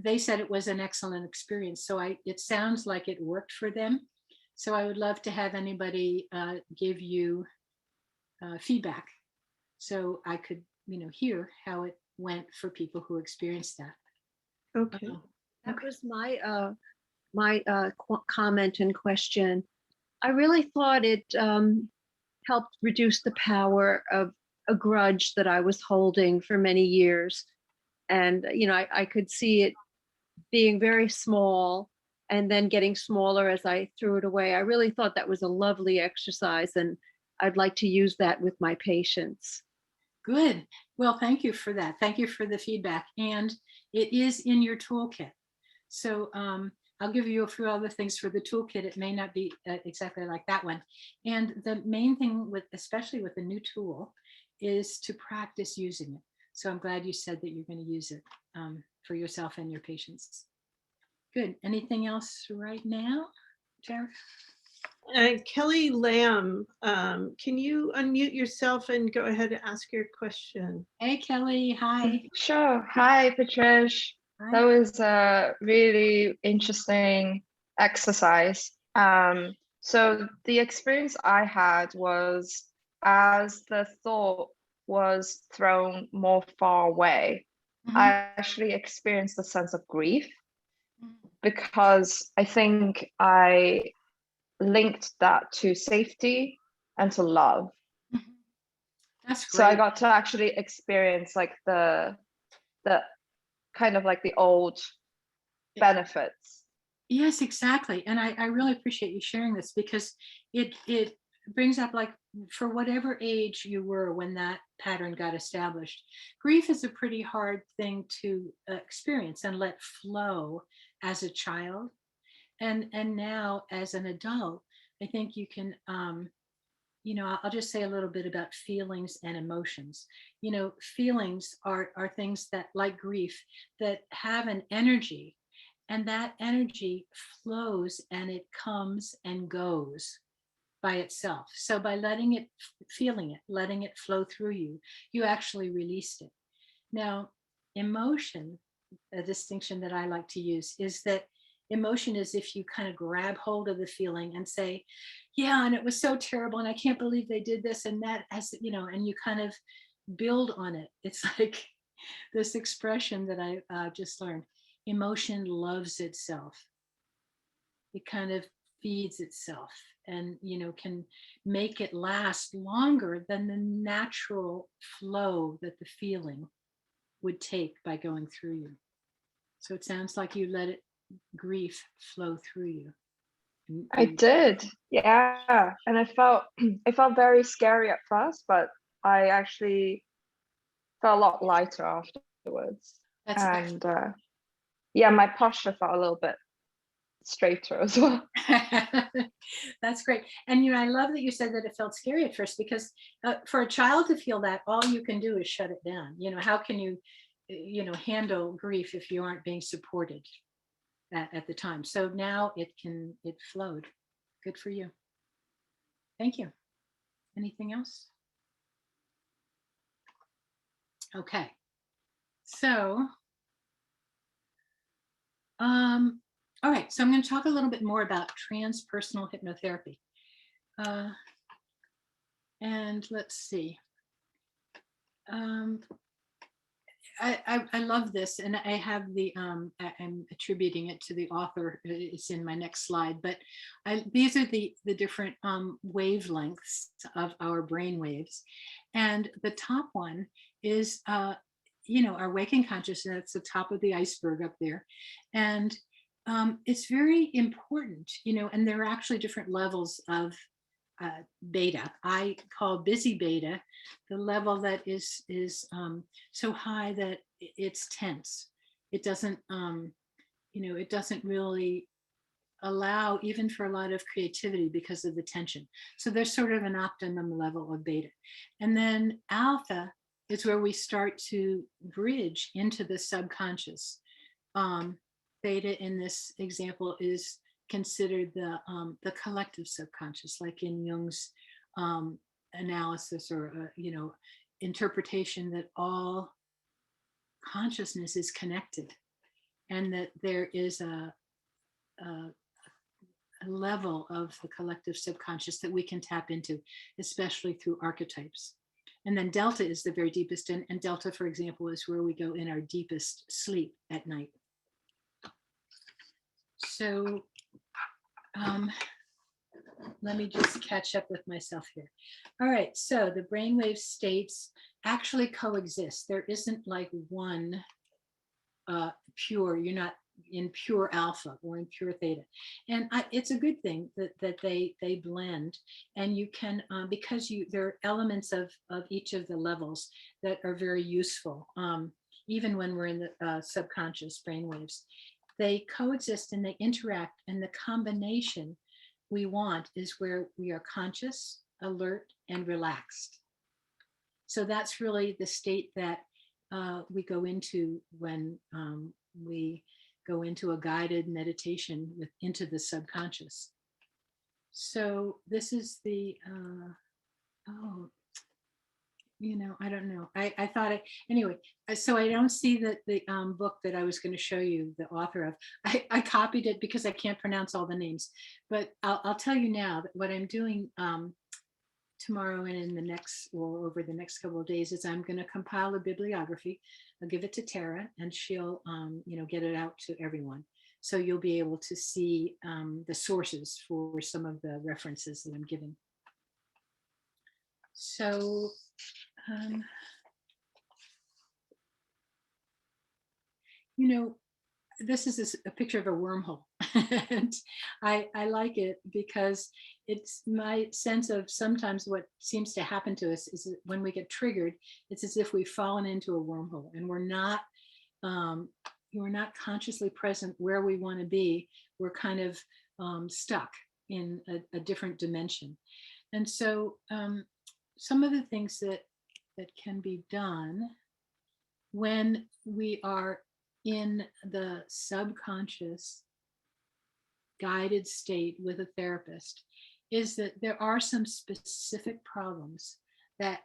S2: They said it was an excellent experience. So it sounds like it worked for them. So I would love to have anybody give you feedback so I could, hear how it went for people who experienced that.
S1: Okay.
S3: That was my comment and question. I really thought it helped reduce the power of a grudge that I was holding for many years. And, I could see it being very small and then getting smaller as I threw it away. I really thought that was a lovely exercise, and I'd like to use that with my patients.
S2: Good. Well, thank you for that. Thank you for the feedback. And it is in your toolkit. So I'll give you a few other things for the toolkit. It may not be exactly like that one. And the main thing especially with a new tool, is to practice using it. So I'm glad you said that you're going to use it for yourself and your patients. Good. Anything else right now, Tara?
S1: Kelly Lamb, can you unmute yourself and go ahead and ask your question?
S2: Hey, Kelly. Hi.
S4: Sure. Hi, Patrish.
S2: Hi.
S4: That was a really interesting exercise. So the experience I had was, as the thought was thrown more far away, I actually experienced a sense of grief, because I think I linked that to safety and to love.
S2: That's great.
S4: So I got to actually experience like the kind of like the old benefits.
S2: Yes, exactly. And I really appreciate you sharing this, because it brings up, like, for whatever age you were when that pattern got established, grief is a pretty hard thing to experience and let flow as a child. And now as an adult, I think you can, I'll just say a little bit about feelings and emotions. Feelings are things that, like grief, that have an energy, and that energy flows and it comes and goes by itself. So by feeling it, letting it flow through you, you actually released it. Now, emotion, a distinction that I like to use, is that emotion is if you kind of grab hold of the feeling and say, yeah, and it was so terrible, and I can't believe they did this and that, and you kind of build on it. It's like this expression that I just learned. Emotion loves itself. It kind of feeds itself, and can make it last longer than the natural flow that the feeling would take by going through you. So it sounds like you let grief flow through you.
S4: I did, yeah, and I felt it felt very scary at first, but I actually felt a lot lighter afterwards. And yeah, my posture felt a little bit straighter as well.
S2: That's great. And I love that you said that it felt scary at first, because for a child to feel that, all you can do is shut it down. How can you handle grief if you aren't being supported at the time? So now it flowed. Good for you. Thank you. Anything else? Okay. So All right, so I'm going to talk a little bit more about transpersonal hypnotherapy. And let's see. I love this, and I have the I'm attributing it to the author. It's in my next slide, but these are the different wavelengths of our brain waves, and the top one is our waking consciousness. That's the top of the iceberg up there, and it's very important, and there are actually different levels of beta. I call busy beta the level that is so high that it's tense. It doesn't, it doesn't really allow even for a lot of creativity because of the tension. So there's sort of an optimum level of beta. And then alpha is where we start to bridge into the subconscious. Beta in this example is considered the collective subconscious, like in Jung's analysis or interpretation that all consciousness is connected, and that there is a level of the collective subconscious that we can tap into, especially through archetypes. And then delta is the very deepest, and delta, for example, is where we go in our deepest sleep at night. So let me just catch up with myself here. All right, so the brainwave states actually coexist. There isn't like one pure, you're not in pure alpha or in pure theta. And it's a good thing that they blend, and you can, because there are elements of each of the levels that are very useful, even when we're in the subconscious brainwaves. They coexist and they interact, and the combination we want is where we are conscious, alert, and relaxed. So that's really the state that we go into when we go into a guided meditation into the subconscious. So this is the, I don't know. I thought anyway, so I don't see that the book that I was going to show you, the author of, I copied it because I can't pronounce all the names, but I'll tell you now that what I'm doing tomorrow and in the next, or over the next couple of days, is I'm going to compile a bibliography. I'll give it to Tara, and she'll, get it out to everyone. So you'll be able to see the sources for some of the references that I'm giving. So, this is a picture of a wormhole. And I like it because it's my sense of sometimes what seems to happen to us is that when we get triggered, it's as if we've fallen into a wormhole, and we're not consciously present where we want to be. We're kind of stuck in a different dimension. And so some of the things that can be done when we are in the subconscious guided state with a therapist is that there are some specific problems that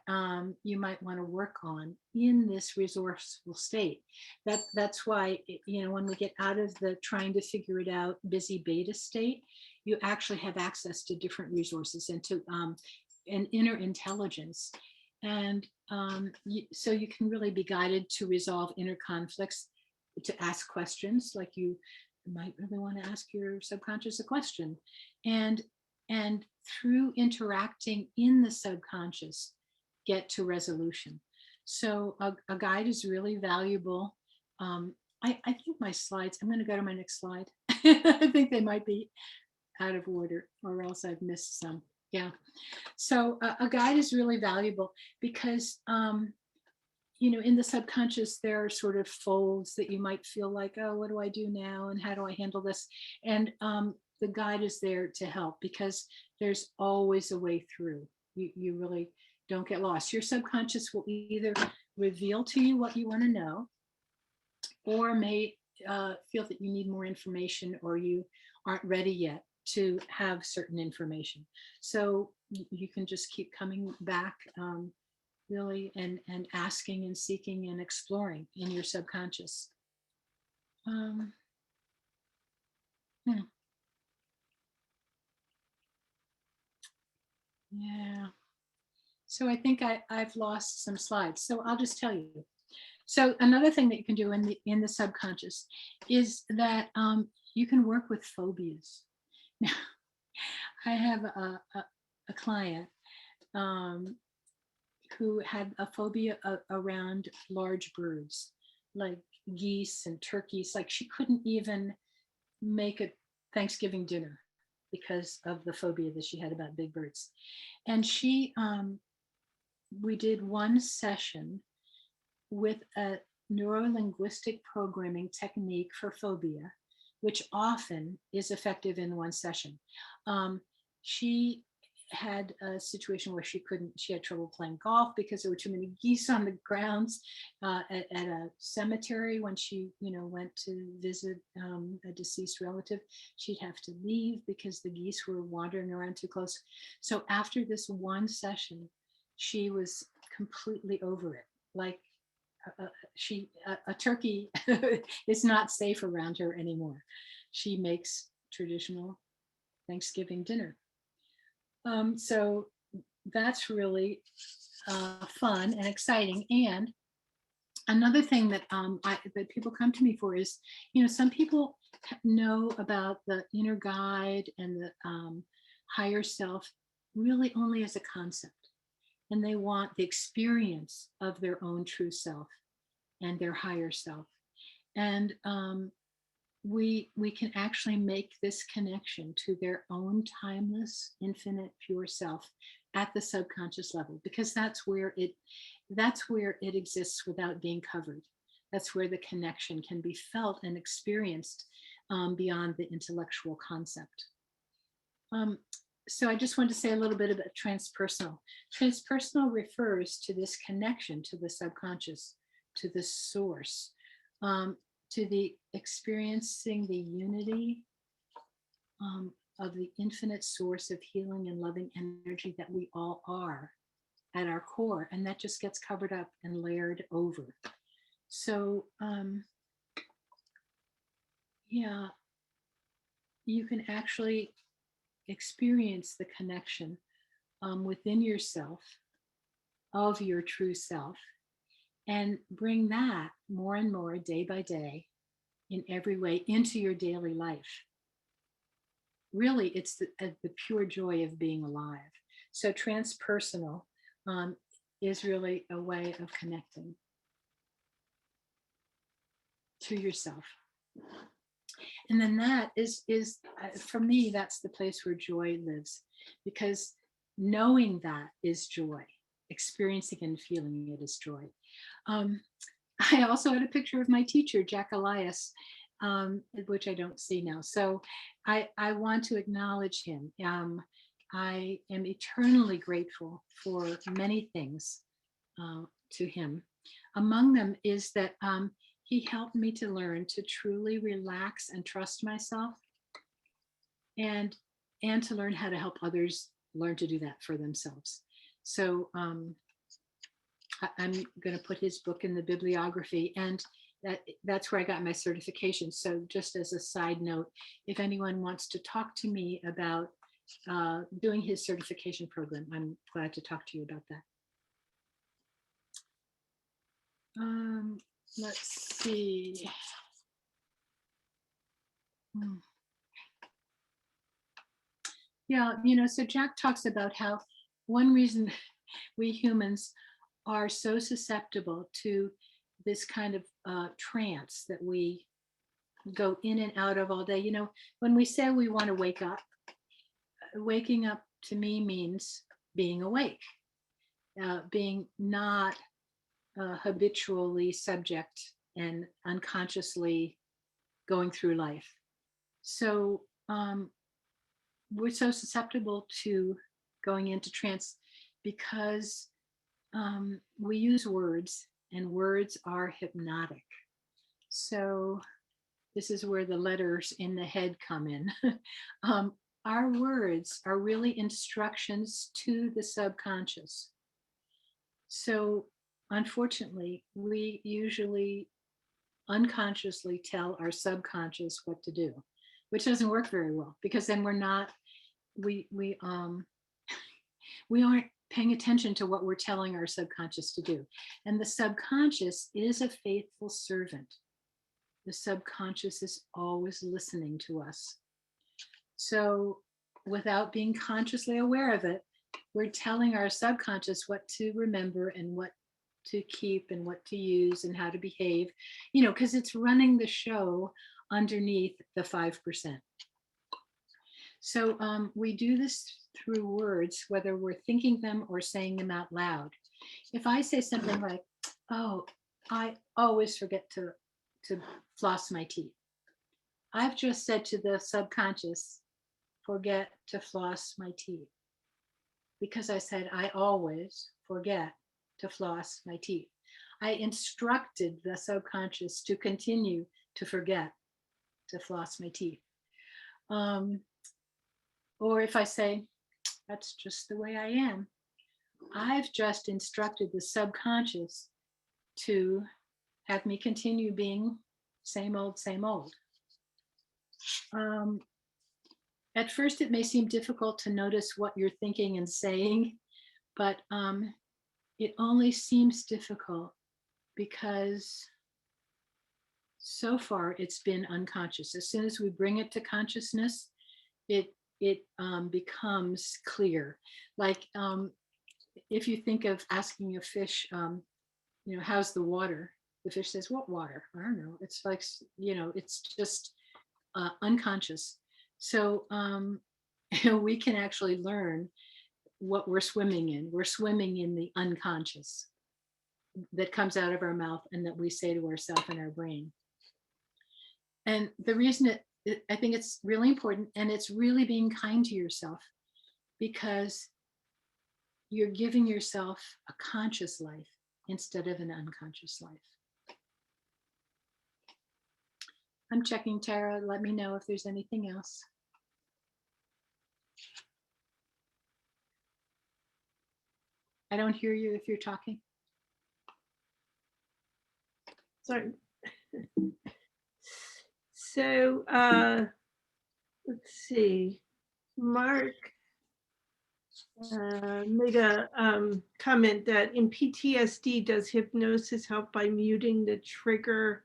S2: you might want to work on in this resourceful state. That's why, when we get out of the trying to figure it out busy beta state, you actually have access to different resources and to an inner intelligence. And so you can really be guided to resolve inner conflicts, to ask questions, like you might really want to ask your subconscious a question, and through interacting in the subconscious, get to resolution. So a guide is really valuable. I think my slides, I'm going to go to my next slide. I think they might be out of order, or else I've missed some. Yeah. So a guide is really valuable because in the subconscious, there are sort of folds that you might feel like, oh, what do I do now? And how do I handle this? And the guide is there to help, because there's always a way through. You really don't get lost. Your subconscious will either reveal to you what you want to know, or may feel that you need more information, or you aren't ready yet to have certain information. So you can just keep coming back really, and asking and seeking and exploring in your subconscious. Hmm. Yeah. So I think I've lost some slides. So I'll just tell you. So another thing that you can do in the subconscious is that you can work with phobias. Now, I have a client who had a phobia around large birds, like geese and turkeys. Like she couldn't even make a Thanksgiving dinner because of the phobia that she had about big birds. And we did one session with a neurolinguistic programming technique for phobia, which often is effective in one session. She had a situation where she had trouble playing golf because there were too many geese on the grounds at a cemetery. When she went to visit a deceased relative, she'd have to leave because the geese were wandering around too close. So after this one session, she was completely over it. Like a turkey is not safe around her anymore. She makes traditional Thanksgiving dinner. So that's really fun and exciting. And another thing that that people come to me for is, some people know about the inner guide and the higher self really only as a concept, and they want the experience of their own true self and their higher self. And we can actually make this connection to their own timeless, infinite, pure self at the subconscious level, because that's where it exists without being covered. That's where the connection can be felt and experienced beyond the intellectual concept. So I just want to say a little bit about transpersonal. Transpersonal refers to this connection to the subconscious, to the source, to the experiencing the unity of the infinite source of healing and loving energy that we all are at our core. And that just gets covered up and layered over. So yeah, you can actually experience the connection within yourself of your true self, and bring that more and more day by day in every way into your daily life. Really, it's the pure joy of being alive. So transpersonal is really a way of connecting to yourself. And then that is for me, that's the place where joy lives, because knowing that is joy. Experiencing and feeling it is joy. I also had a picture of my teacher, Jack Elias, which I don't see now. So I want to acknowledge him. I am eternally grateful for many things to him. Among them is that he helped me to learn to truly relax and trust myself, and to learn how to help others learn to do that for themselves. So I'm going to put his book in the bibliography, and that's where I got my certification. So just as a side note, if anyone wants to talk to me about doing his certification program, I'm glad to talk to you about that. Let's see. Yeah, so Jack talks about how one reason we humans are so susceptible to this kind of trance that we go in and out of all day. When we say we want to wake up, waking up to me means being awake, being not habitually subject and unconsciously going through life. So we're so susceptible to going into trance because we use words, and words are hypnotic. So this is where the letters in the head come in. Our words are really instructions to the subconscious. So unfortunately, we usually unconsciously tell our subconscious what to do. which doesn't work very well, because then we we aren't paying attention to what we're telling our subconscious to do. And the subconscious is a faithful servant. The subconscious is always listening to us. So without being consciously aware of it, we're telling our subconscious what to remember and what to keep and what to use and how to behave, because it's running the show underneath the 5%. So we do this through words, whether we're thinking them or saying them out loud. If I say something like, oh, I always forget to floss my teeth, I've just said to the subconscious, forget to floss my teeth. Because I said, I always forget to floss my teeth. I instructed the subconscious to continue to forget to floss my teeth. Or if I say, that's just the way I am, I've just instructed the subconscious to have me continue being same old, same old. At first, it may seem difficult to notice what you're thinking and saying, but it only seems difficult because so far it's been unconscious. As soon as we bring it to consciousness, it becomes clear. Like if you think of asking a fish, how's the water? The fish says, what water? I don't know. It's like, it's just unconscious. So we can actually learn what we're swimming in. We're swimming in the unconscious that comes out of our mouth and that we say to ourselves in our brain. And the reason I think it's really important, and it's really being kind to yourself, because you're giving yourself a conscious life instead of an unconscious life. I'm checking, Tara. Let me know if there's anything else. I don't hear you if you're talking.
S1: Sorry. So let's see. Mark made a comment that in PTSD, does hypnosis help by muting the trigger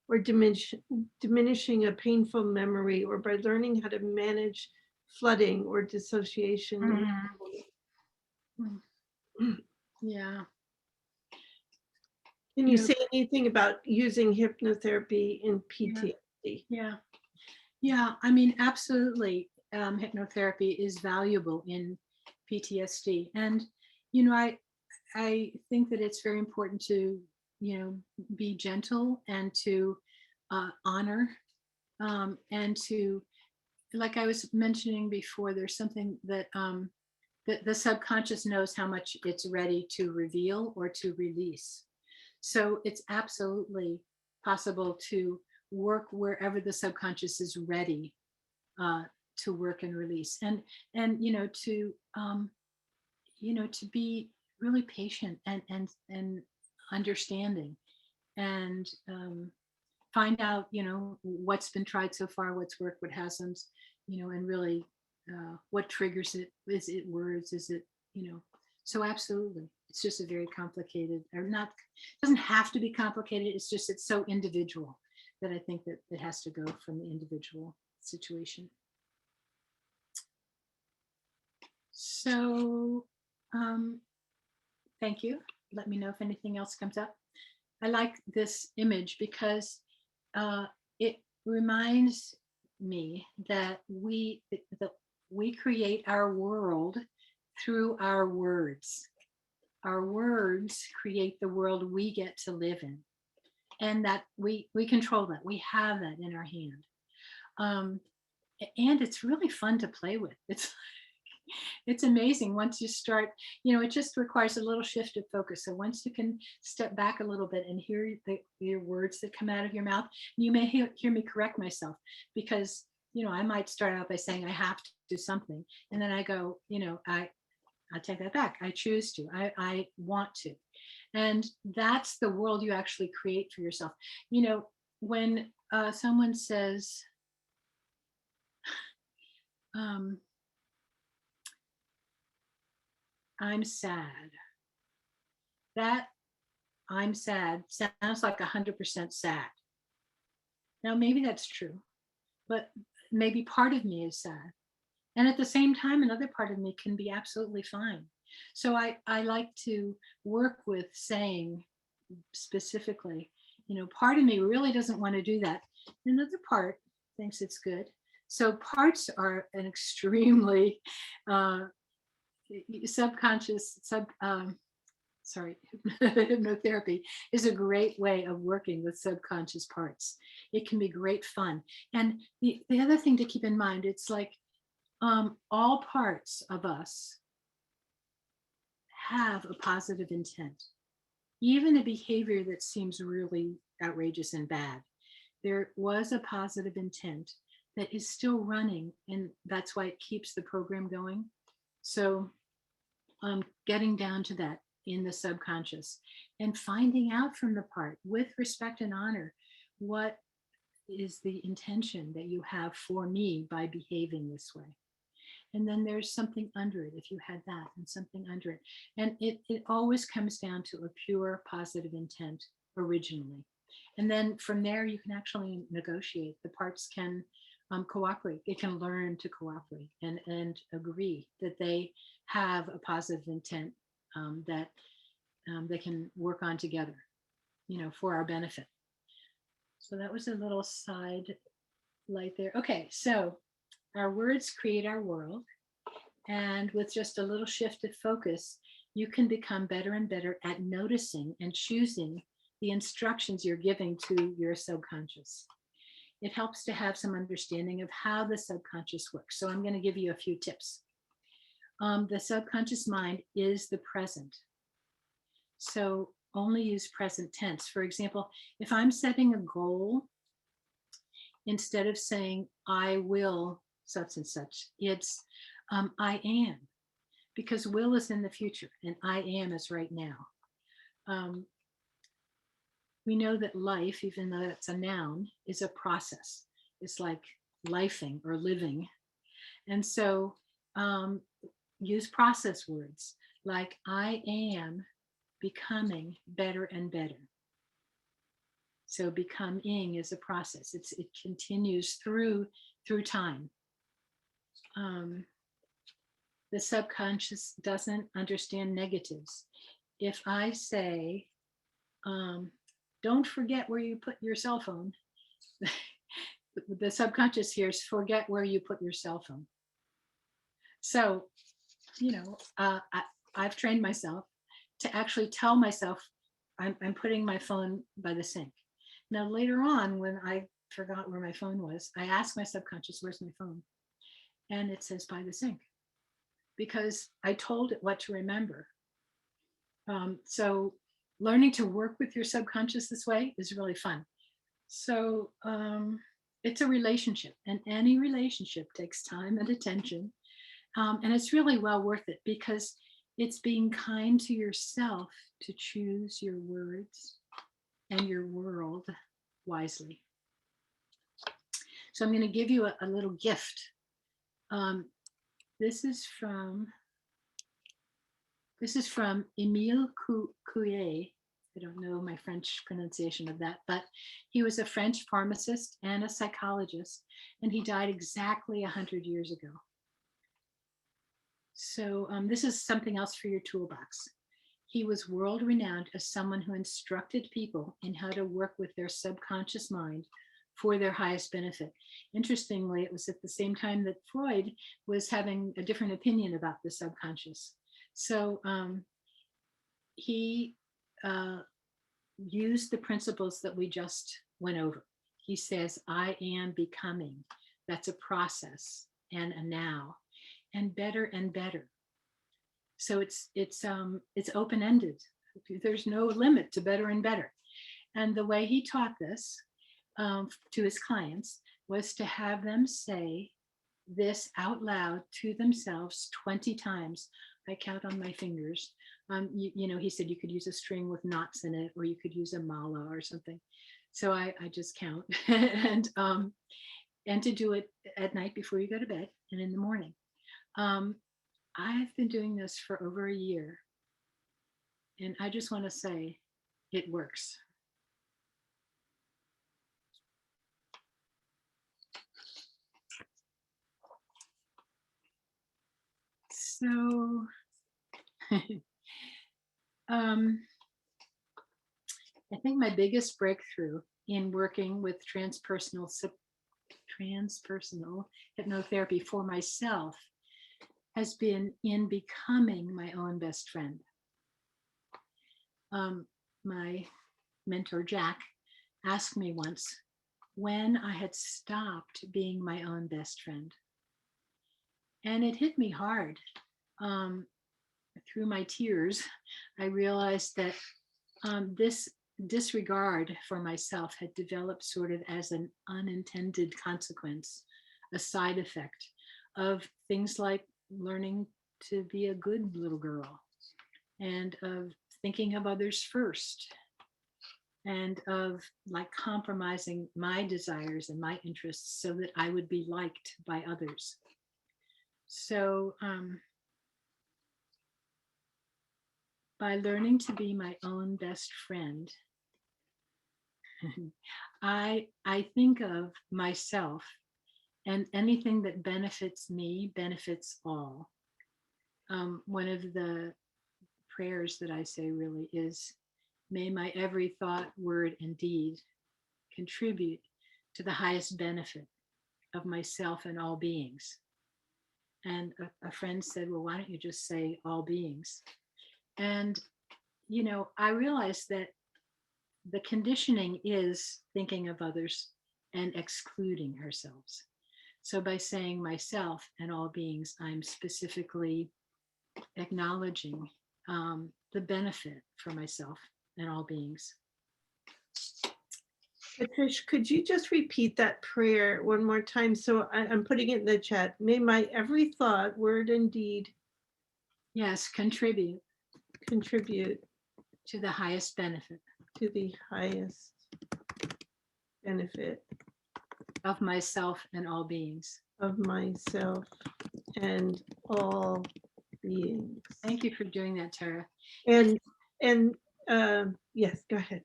S1: or diminishing a painful memory, or by learning how to manage flooding or dissociation?
S2: Yeah.
S1: Can you say anything about using hypnotherapy in PTSD?
S2: Yeah. I mean, absolutely. Hypnotherapy is valuable in PTSD, and I think that it's very important to be gentle and to honor and to, like I was mentioning before, there's something that the subconscious knows how much it's ready to reveal or to release. So it's absolutely possible to work wherever the subconscious is ready to work and release, and to be really patient and understanding, and find out what's been tried so far, what's worked, what hasn't, and really what triggers it. Is it words? Is it so absolutely. It's just a very complicated, or not, it doesn't have to be complicated. It's just, it's so individual that I think that it has to go from the individual situation. So thank you. Let me know if anything else comes up. I like this image because it reminds me that we create our world through our words. Our words create the world we get to live in, and that we control that. We have that in our hand, and it's really fun to play with. It's amazing once you start. It just requires a little shift of focus. So once you can step back a little bit and hear your words that come out of your mouth, you may hear me correct myself, because I might start out by saying I have to do something, and then I go, I take that back. I choose to. I want to. And that's the world you actually create for yourself. When someone says, um, I'm sad. That I'm sad sounds like 100% sad. Now, maybe that's true, but maybe part of me is sad. And at the same time, another part of me can be absolutely fine. So I like to work with saying specifically, part of me really doesn't want to do that. Another part thinks it's good. So parts are an extremely uh, subconscious, hypnotherapy is a great way of working with subconscious parts. It can be great fun. And the other thing to keep in mind, it's like all parts of us have a positive intent. Even a behavior that seems really outrageous and bad, there was a positive intent that is still running, and that's why it keeps the program going. So getting down to that in the subconscious and finding out from the part with respect and honor what is the intention that you have for me by behaving this way. And then there's something under it, if you had that, and something under it. And it always comes down to a pure positive intent originally. And then from there, you can actually negotiate. The parts can cooperate. It can learn to cooperate and agree that they have a positive intent that they can work on together, for our benefit. So that was a little side light there. Okay, so our words create our world. And with just a little shift of focus, you can become better and better at noticing and choosing the instructions you're giving to your subconscious. It helps to have some understanding of how the subconscious works. So I'm going to give you a few tips. The subconscious mind is the present. So only use present tense. For example, if I'm setting a goal, instead of saying, I will such and such, it's I am, because will is in the future and I am is right now. We know that life, even though it's a noun, is a process. It's like lifing or living. And so use process words like I am becoming better and better. So becoming is a process. It continues through time. The subconscious doesn't understand negatives. If I say, don't forget where you put your cell phone, the subconscious hears, forget where you put your cell phone. So, I've trained myself to actually tell myself I'm putting my phone by the sink. Now, later on, when I forgot where my phone was, I asked my subconscious, where's my phone? And it says by the sink, because I told it what to remember. So learning to work with your subconscious this way is really fun. So it's a relationship, and any relationship takes time and attention. And it's really well worth it, because it's being kind to yourself to choose your words and your world wisely. So I'm going to give you a little gift. This is from Emile Couillet. I don't know my French pronunciation of that, but he was a French pharmacist and a psychologist, and he died exactly 100 years ago. So this is something else for your toolbox. He was world renowned as someone who instructed people in how to work with their subconscious mind for their highest benefit. Interestingly, it was at the same time that Freud was having a different opinion about the subconscious. So he used the principles that we just went over. He says, I am becoming. That's a process and a now, and better and better. So it's open-ended. There's no limit to better and better. And the way he taught this to his clients was to have them say this out loud to themselves 20 times. I count on my fingers. He said you could use a string with knots in it, or you could use a mala or something. So I just count. And and to do it at night before you go to bed and in the morning. I've been doing this for over a year, and I just want to say it works. So, I think my biggest breakthrough in working with transpersonal hypnotherapy for myself has been in becoming my own best friend. My mentor, Jack, asked me once when I had stopped being my own best friend. And it hit me hard. Through my tears, I realized that this disregard for myself had developed sort of as an unintended consequence, a side effect of things like learning to be a good little girl, and of thinking of others first, and of like compromising my desires and my interests so that I would be liked by others. So by learning to be my own best friend, I think of myself, and anything that benefits me benefits all. One of the prayers that I say really is, may my every thought, word, and deed contribute to the highest benefit of myself and all beings. And a friend said, well, why don't you just say all beings? And, you know, I realized that the conditioning is thinking of others and excluding ourselves. So by saying myself and all beings, I'm specifically acknowledging the benefit for myself and all beings.
S1: Patrish, could you just repeat that prayer one more time? So I'm putting it in the chat. May my every thought, word, and deed
S2: Yes, contribute
S1: to
S2: the highest benefit
S1: the highest benefit
S2: of myself and all beings.
S1: of myself and all beings.
S2: Thank you for doing that, Tara.
S1: And yes, go ahead.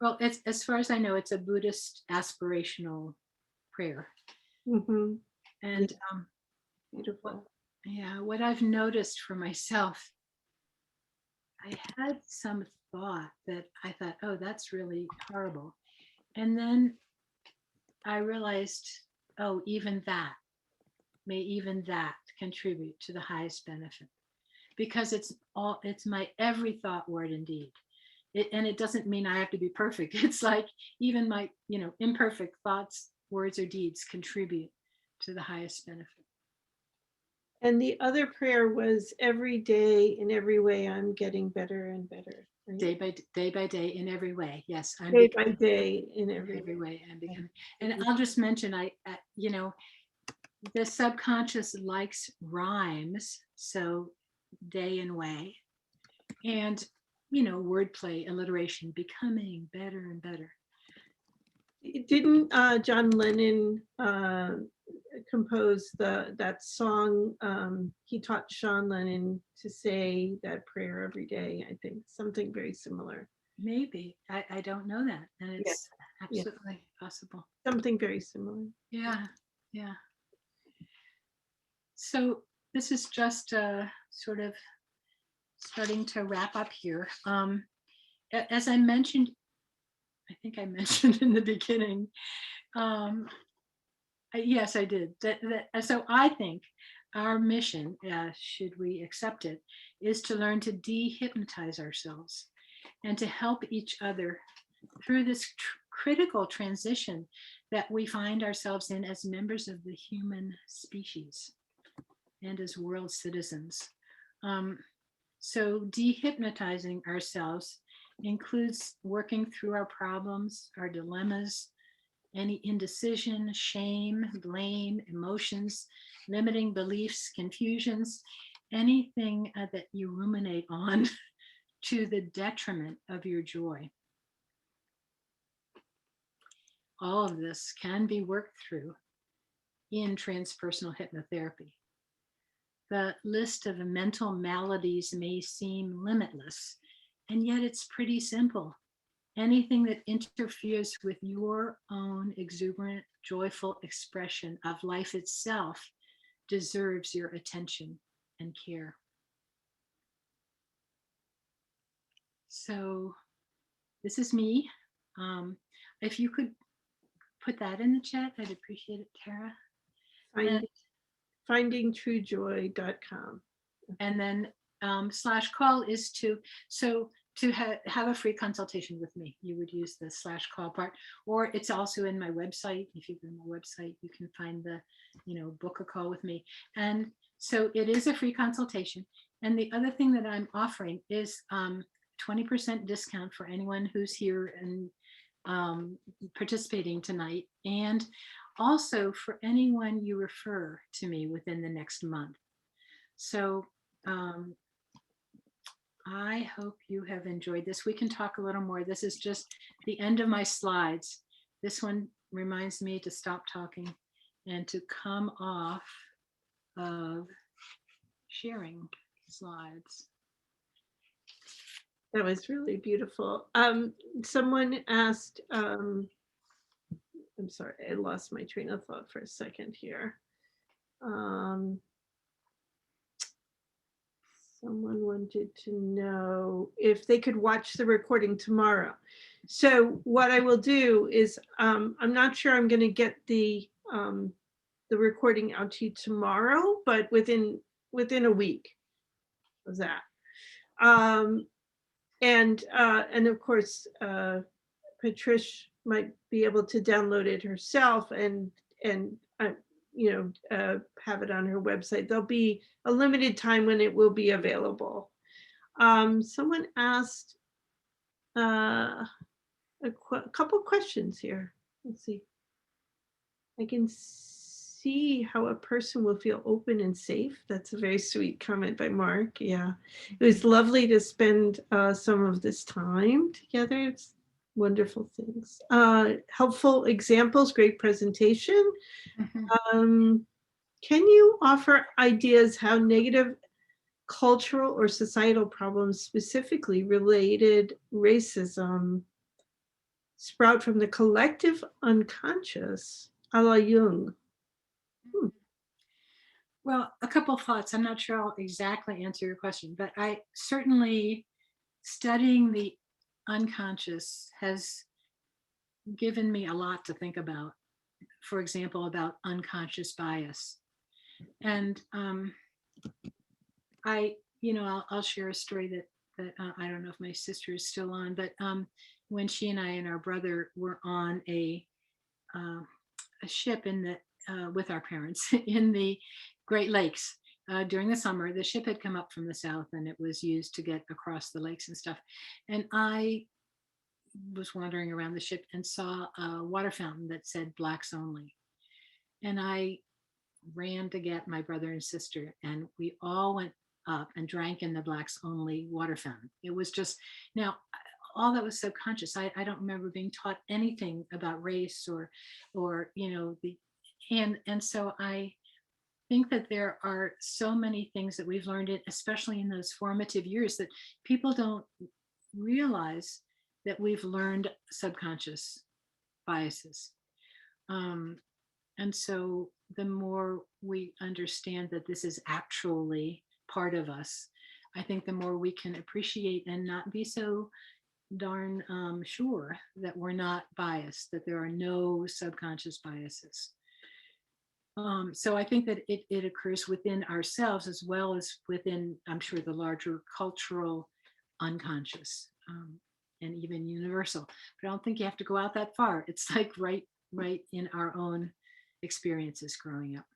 S2: Well, it's, as far as I know, it's a Buddhist aspirational prayer.
S1: Mm-hmm.
S2: And
S1: Beautiful.
S2: yeah, what I've noticed for myself, I had some thought that I thought, oh, that's really horrible. And then I realized, oh, even that, may even that contribute to the highest benefit, because it's my every thought, word, and deed. And it doesn't mean I have to be perfect. It's like even my, imperfect thoughts, words, or deeds contribute to the highest benefit.
S1: And the other prayer was every day, in every way, I'm getting better and better. Right?
S2: Day by day, in every way. Yes, I'm
S1: day by day, in every
S2: way. I'm becoming. And I'll just mention, the subconscious likes rhymes, so day and way, and wordplay, alliteration, becoming better and better.
S1: Didn't John Lennon compose that song? He taught Sean Lennon to say that prayer every day, I think, something very similar.
S2: Maybe. I don't know that. And it's absolutely possible.
S1: Something very similar.
S2: Yeah. So this is just sort of starting to wrap up here. As I mentioned, I think I mentioned in the beginning, yes, I did. So I think our mission, should we accept it, is to learn to de-hypnotize ourselves and to help each other through this critical transition that we find ourselves in as members of the human species and as world citizens. So de-hypnotizing ourselves includes working through our problems, our dilemmas, any indecision, shame, blame, emotions, limiting beliefs, confusions, anything that you ruminate on to the detriment of your joy. All of this can be worked through in transpersonal hypnotherapy. The list of mental maladies may seem limitless, and yet it's pretty simple. Anything that interferes with your own exuberant, joyful expression of life itself deserves your attention and care. So this is me. If you could put that in the chat, I'd appreciate it, Tara.
S1: Findingtruejoy.com.
S2: And then /call is to have a free consultation with me. You would use the /call part, or it's also in my website. If you go to my website, you can find the, book a call with me. And so it is a free consultation. And the other thing that I'm offering is 20% discount for anyone who's here and participating tonight, and also for anyone you refer to me within the next month. So I hope you have enjoyed this. We can talk a little more. This is just the end of my slides. This one reminds me to stop talking and to come off of sharing slides.
S1: That was really beautiful. Someone asked, I'm sorry, I lost my train of thought for a second here. Someone wanted to know if they could watch the recording tomorrow. So what I will do is, I'm not sure I'm going to get the recording out to you tomorrow, but within a week of that. And of course, Patrish might be able to download it herself and have it on her website. There'll be a limited time when it will be available. Someone asked a couple questions here. Let's see. I can see how a person will feel open and safe. That's a very sweet comment by Mark. Yeah, it was lovely to spend some of this time together. It's wonderful things. Helpful examples, great presentation.
S2: Mm-hmm.
S1: Can you offer ideas how negative cultural or societal problems, specifically related racism, sprout from the collective unconscious, a la Jung?
S2: Well, a couple of thoughts. I'm not sure I'll exactly answer your question, but I certainly, studying the unconscious has given me a lot to think about. For example, about unconscious bias. And I'll share a story that I don't know if my sister is still on, but when she and I and our brother were on a ship with our parents in the Great Lakes during the summer. The ship had come up from the south and it was used to get across the lakes and stuff. And I was wandering around the ship and saw a water fountain that said "Blacks Only." And I ran to get my brother and sister, and we all went up and drank in the Blacks Only water fountain. It was just, now, all that was subconscious. I don't remember being taught anything about race or and so I think that there are so many things that we've learned, especially in those formative years, that people don't realize that we've learned subconscious biases. And so the more we understand that this is actually part of us, I think the more we can appreciate and not be so darn sure that we're not biased, that there are no subconscious biases. So I think that it occurs within ourselves as well as within, I'm sure, the larger cultural unconscious and even universal. But I don't think you have to go out that far. It's like right in our own experiences growing up.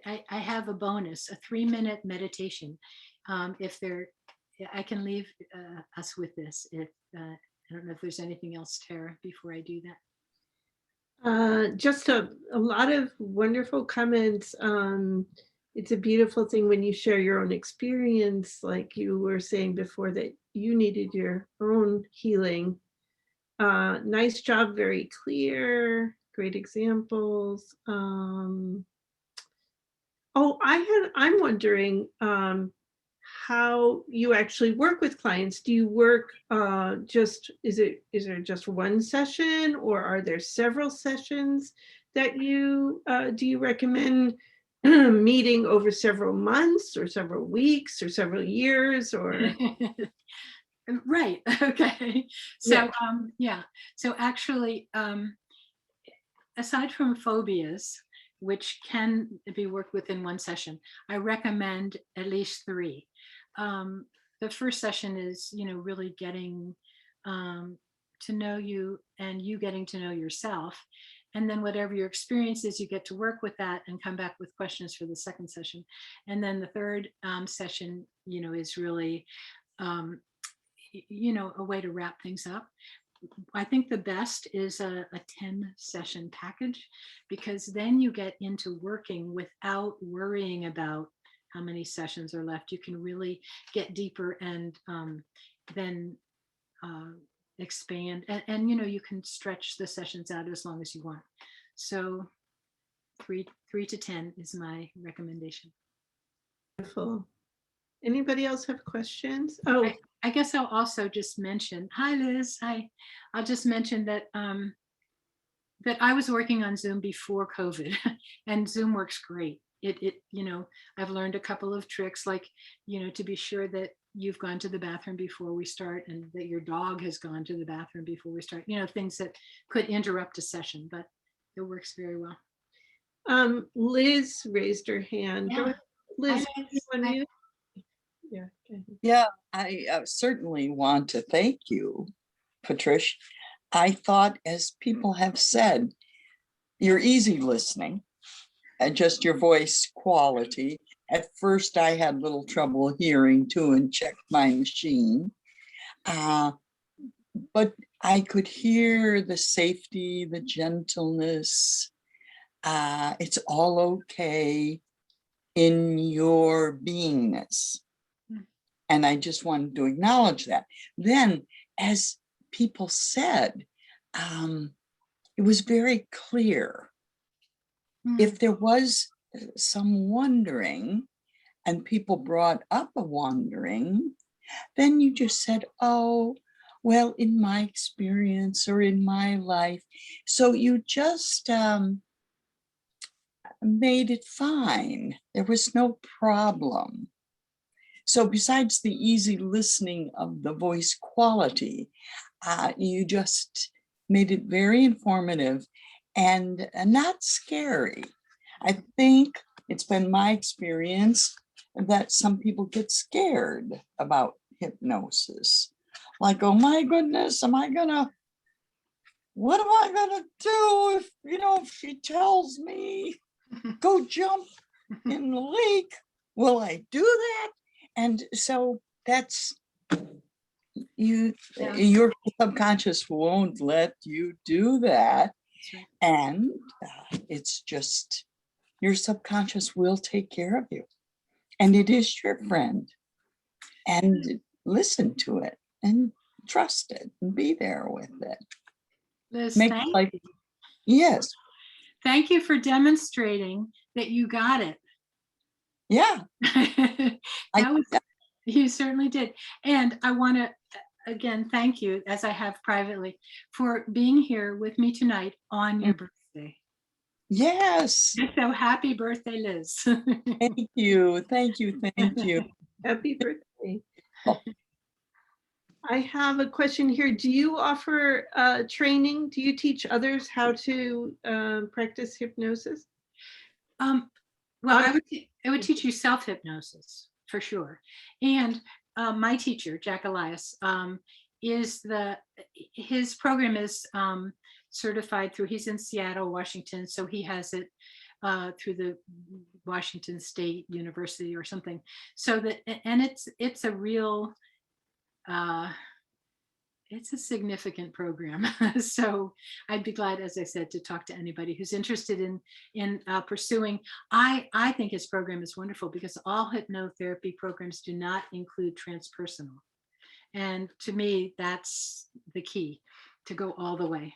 S2: I have a bonus, a 3-minute meditation. I can leave us with this. I don't know if there's anything else, Tara, before I do that.
S1: Just a lot of wonderful comments. It's a beautiful thing when you share your own experience, like you were saying before, that you needed your own healing Nice job, very clear, great examples. Oh, I'm wondering how you actually work with clients. Do you work is there just one session, or are there several sessions that do you recommend meeting over several months or several weeks or several years or?
S2: Right. Okay. So yeah. So actually, aside from phobias, which can be worked within one session, I recommend at least 3. The first session is, really getting to know you and you getting to know yourself. And then whatever your experience is, you get to work with that and come back with questions for the second session. And then the third session, is really, a way to wrap things up. I think the best is a 10-session package, because then you get into working without worrying about how many sessions are left. You can really get deeper and then expand, and you can stretch the sessions out as long as you want. So 3 to 10 is my recommendation.
S1: Wonderful. Anybody else have questions? Oh,
S2: I guess I'll also just mention, hi Liz, hi. I'll just mention that that I was working on Zoom before COVID and Zoom works great. I've learned a couple of tricks, like, to be sure that you've gone to the bathroom before we start and that your dog has gone to the bathroom before we start, things that could interrupt a session, but it works very well.
S1: Liz raised her hand.
S2: Yeah.
S1: Go ahead. Liz,
S2: Hi,
S1: you
S2: Liz.
S1: unmute? Yeah. Okay.
S5: Yeah, I certainly want to thank you, Patrish. I thought, as people have said, you're easy listening and just your voice quality. At first, I had little trouble hearing too and checked my machine. But I could hear the safety, the gentleness. It's all okay in your beingness. And I just wanted to acknowledge that. Then, as people said, it was very clear. If there was some wondering and people brought up a wondering, then you just said, oh, well, in my experience or in my life. So you just made it fine. There was no problem. So besides the easy listening of the voice quality, you just made it very informative and not scary. I think it's been my experience that some people get scared about hypnosis. Like, oh my goodness, what am I gonna do if she tells me, go jump in the lake? Will I do that? And so that's your subconscious won't let you do that.
S2: Right.
S5: And it's just, your subconscious will take care of you. And it is your friend. And listen to it and trust it and be there with it.
S2: Liz,
S5: Make
S2: thank
S5: life,
S2: you.
S5: yes.
S2: Thank you for demonstrating that you got it.
S5: Yeah.
S2: You certainly did. And I want to, again, thank you, as I have privately, for being here with me tonight on your birthday.
S5: Yes.
S2: So happy birthday, Liz.
S5: Thank you. Thank you. Thank you.
S1: Happy birthday.
S5: Oh.
S1: I have a question here. Do you offer training? Do you teach others how to practice hypnosis?
S2: Well, I would teach you self-hypnosis for sure. And my teacher, Jack Elias, his program is certified through, he's in Seattle, Washington. So he has it through the Washington State University or something. So that, and it's a real, it's a significant program. So I'd be glad, as I said, to talk to anybody who's interested in pursuing. I think his program is wonderful because all hypnotherapy programs do not include transpersonal. And to me, that's the key. to go all the way.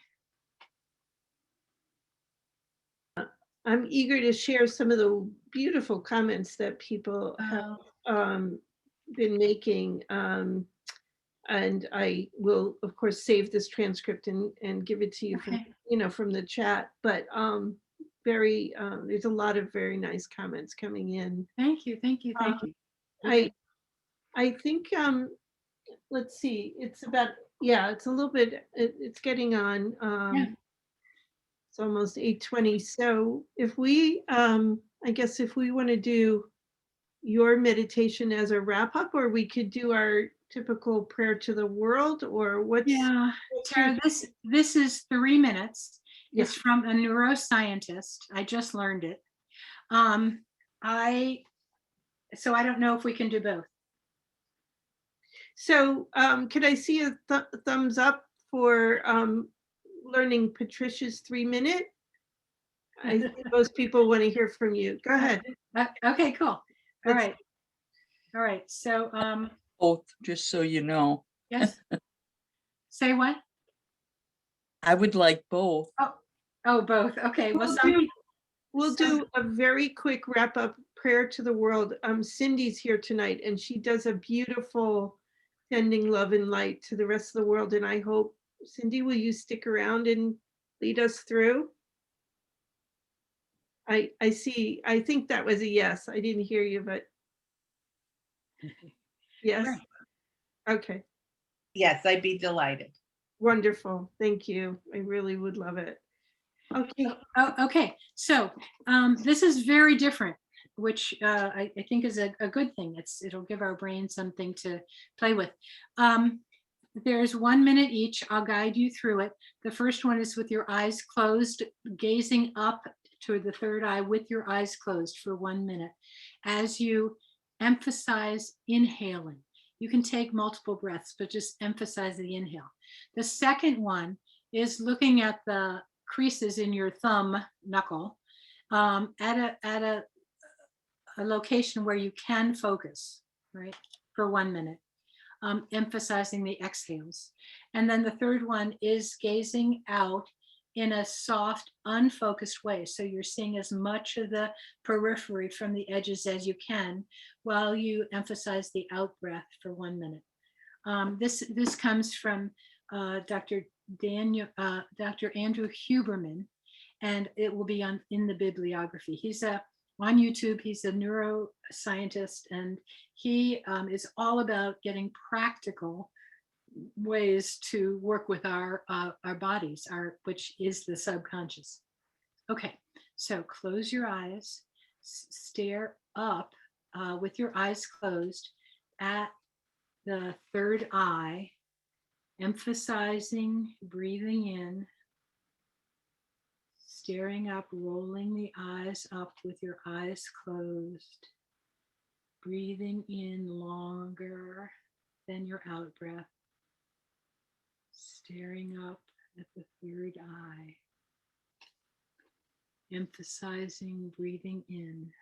S1: I'm eager to share some of the beautiful comments that people have been making. And I will, of course, save this transcript and give it to you from,
S2: Okay.
S1: from the chat. But there's a lot of very nice comments coming in.
S2: Thank you, thank you, thank you.
S1: I think, let's see, it's about, it's a little bit, it's getting on.
S2: Yeah.
S1: It's almost 8:20. So if we, I guess if we want to do your meditation as a wrap up, or we could do our typical prayer to the world, or what's
S2: Yeah,
S1: your-
S2: Tara, this is 3 minutes.
S1: Yeah.
S2: It's from a neuroscientist. I just learned it. So I don't know if we can do both.
S1: So could I see a thumbs up for learning Patricia's 3-minute? I think most people want to hear from you. Go ahead.
S2: Okay, cool. All right. All right. So
S5: Both, just so you know.
S2: yes. Say what?
S5: I would like both.
S2: Oh, both. Okay. Well,
S1: We'll do a very quick wrap up prayer to the world. Cindy's here tonight, and she does a beautiful sending love and light to the rest of the world. And I hope, Cindy, will you stick around and lead us through? I see. I think that was a yes. I didn't hear you, but yes.
S2: Sure.
S1: Okay.
S6: Yes, I'd be delighted.
S1: Wonderful. Thank you. I really would love it. Okay.
S2: Oh, okay. So this is very different, which I think is a good thing. It'll give our brain something to play with. There's 1 minute each. I'll guide you through it. The first one is with your eyes closed, gazing up toward the third eye with your eyes closed for 1 minute. As you emphasize inhaling, you can take multiple breaths, but just emphasize the inhale. The second one is looking at the creases in your thumb knuckle at a location where you can focus, right, for 1 minute, emphasizing the exhales. And then the third one is gazing out in a soft, unfocused way. So you're seeing as much of the periphery from the edges as you can while you emphasize the out breath for 1 minute. This comes from Dr. Andrew Huberman, and it will be in the bibliography. He's on YouTube. He's a neuroscientist, and he is all about getting practical ways to work with our bodies, which is the subconscious. Okay, so close your eyes, stare up with your eyes closed at the third eye, emphasizing breathing in, staring up, rolling the eyes up with your eyes closed, breathing in longer than your out breath, staring up at the third eye, emphasizing breathing in.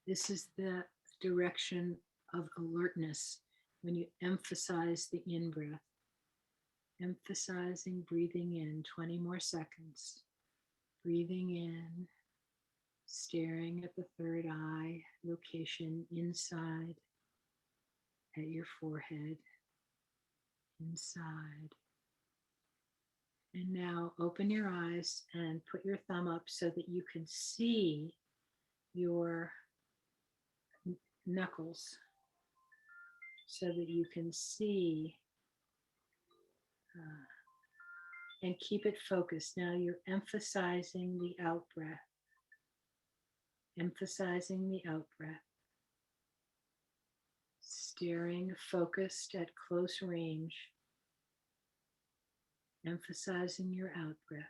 S2: This is the direction of alertness when you emphasize the in-breath. Emphasizing breathing in, 20 more seconds. Breathing in, staring at the third eye location inside at your forehead, inside. And now open your eyes and put your thumb up so that you can see your knuckles, so that you can see and keep it focused. Now you're emphasizing the out breath, emphasizing the out breath, staring focused at close range, emphasizing your out breath.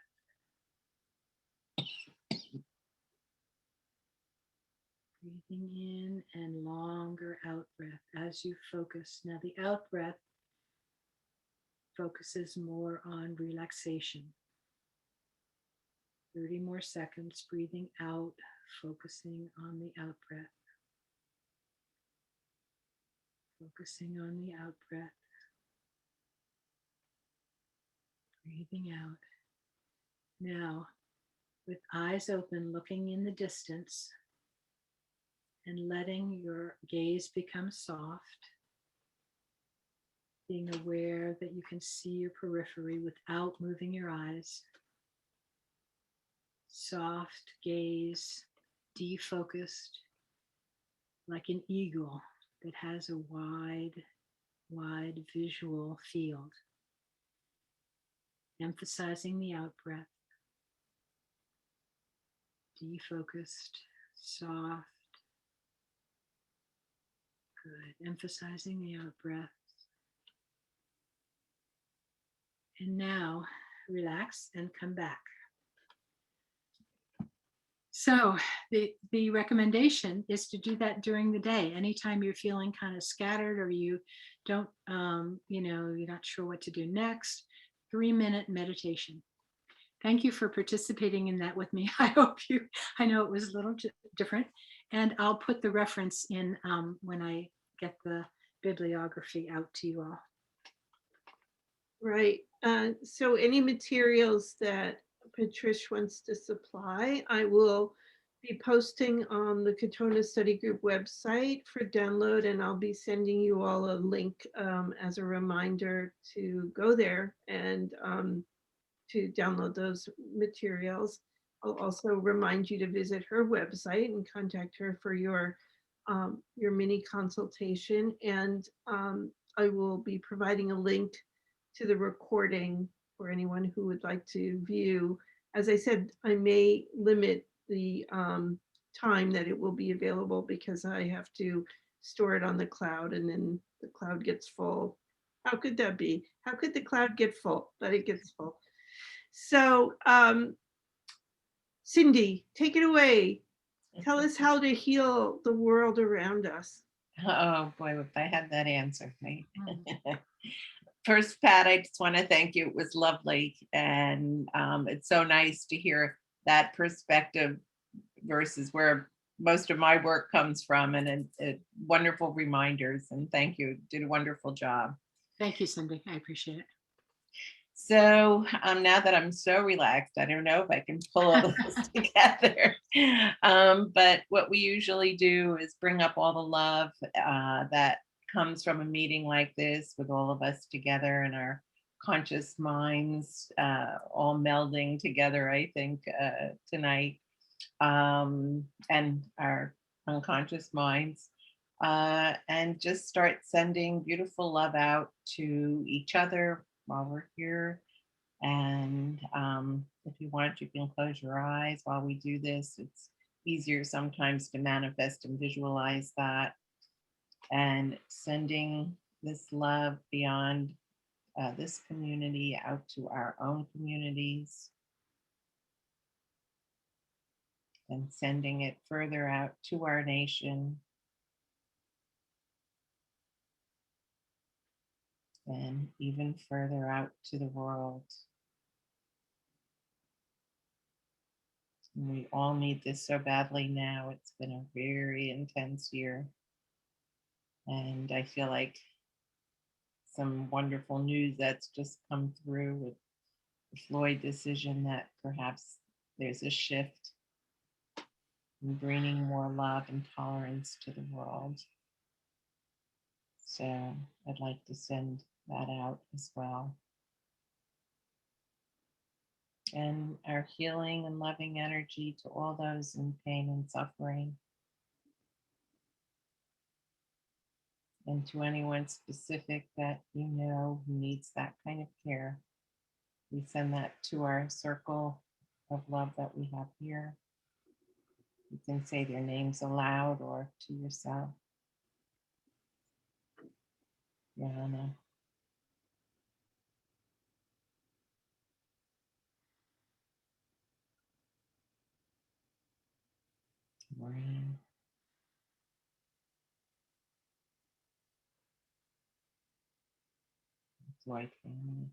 S2: Breathing in and longer out breath as you focus. Now the out breath focuses more on relaxation. 30 more seconds, breathing out, focusing on the out breath. Focusing on the out breath. Breathing out. Now, with eyes open, looking in the distance and letting your gaze become soft, being aware that you can see your periphery without moving your eyes. Soft gaze, defocused, like an eagle that has a wide visual field. Emphasizing the out breath. Defocused, soft. Good. Emphasizing the out breath. And now relax and come back. So the recommendation is to do that during the day. Anytime you're feeling kind of scattered or you don't, you're not sure what to do next, 3-minute meditation. Thank you for participating in that with me. I know it was a little different, and I'll put the reference in when I get the bibliography out to you all.
S1: Right. So any materials that Patrish wants to supply, I will be posting on the Katonah Study Group website for download, and I'll be sending you all a link as a reminder to go there and to download those materials. I'll also remind you to visit her website and contact her for your mini consultation, and I will be providing a link to the recording for anyone who would like to view. As I said, I may limit the time that it will be available because I have to store it on the cloud, and then the cloud gets full. How could that be? How could the cloud get full? But it gets full. So Cindy, take it away. Tell us how to heal the world around us.
S6: Oh boy, if I had that answer, right? First, Pat, I just want to thank you. It was lovely. And it's so nice to hear that perspective versus where most of my work comes from, and wonderful reminders. And thank you. Did a wonderful job.
S2: Thank you, Cindy. I appreciate it.
S6: So now that I'm so relaxed, I don't know if I can pull all this together. But what we usually do is bring up all the love that comes from a meeting like this, with all of us together and our conscious minds all melding together, I think, tonight, and our unconscious minds. And just start sending beautiful love out to each other while we're here. And if you want, you can close your eyes while we do this. It's easier sometimes to manifest and visualize that. And sending this love beyond this community out to our own communities. And sending it further out to our nation. And even further out to the world. And we all need this so badly now. It's been a very intense year. And I feel like some wonderful news that's just come through with the Floyd decision, that perhaps there's a shift in bringing more love and tolerance to the world. So I'd like to send that out as well. And our healing and loving energy to all those in pain and suffering. And to anyone specific that you know who needs that kind of care. We send that to our circle of love that we have here. You can say their names aloud or to yourself. Johanna. Maureen. Floyd family.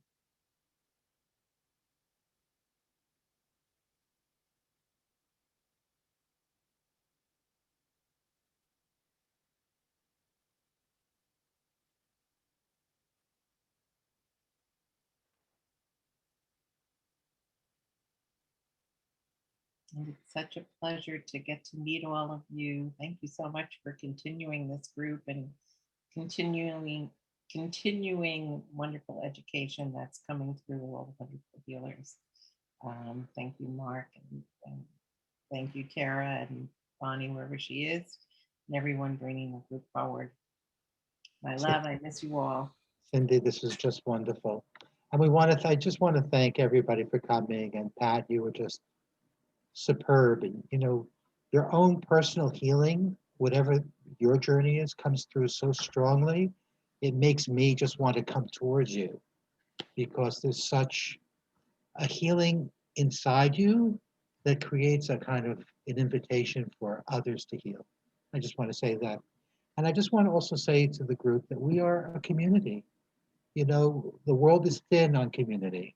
S6: And it's such a pleasure to get to meet all of you. Thank you so much for continuing this group and continuing wonderful education that's coming through all the wonderful healers. Thank you, Mark, and thank you, Tara and Bonnie, wherever she is, and everyone bringing the group forward. My love, I miss you all.
S7: Cindy, this is just wonderful. And I just want to thank everybody for coming. And Pat, you were just superb. And, your own personal healing, whatever your journey is, comes through so strongly. It makes me just want to come towards you because there's such a healing inside you that creates a kind of an invitation for others to heal. I just want to say that. And I just want to also say to the group that we are a community. The world is thin on community,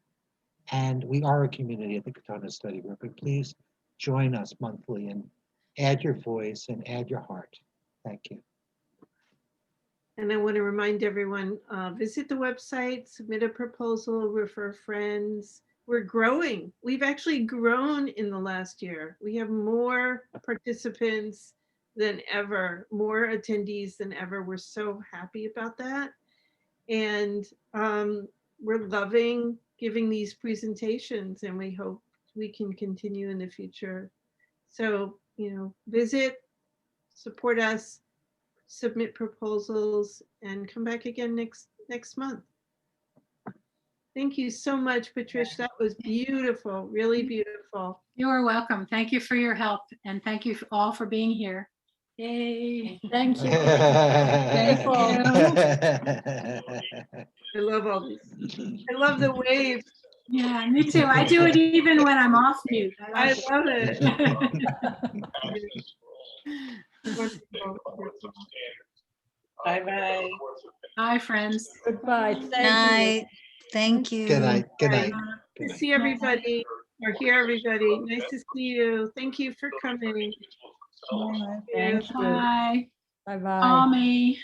S7: and we are a community at the Katonah Study Group. And please join us monthly and add your voice and add your heart. Thank you.
S1: And I want to remind everyone, visit the website, submit a proposal, refer friends. We're growing. We've actually grown in the last year. We have more participants than ever, more attendees than ever. We're so happy about that. And we're loving giving these presentations, and we hope we can continue in the future. So, visit, support us, submit proposals, and come back again next month. Thank you so much, Patrish. That was beautiful, really beautiful.
S2: You are welcome. Thank you for your help, and thank you all for being here. Yay.
S8: Thank you.
S2: Thank you.
S1: I love all these. I love the waves.
S2: Yeah, me too. I do it even when I'm off mute.
S1: I
S2: like
S1: love it.
S2: it.
S1: Wonderful.
S6: Bye-bye.
S2: Bye, friends.
S8: Goodbye. Thank you.
S9: Night. Thank you.
S7: Good night. Good night.
S1: To see everybody or hear everybody. Nice to see you. Thank you for coming.
S8: Thank you.
S2: Bye.
S8: Bye-bye.
S2: Call me.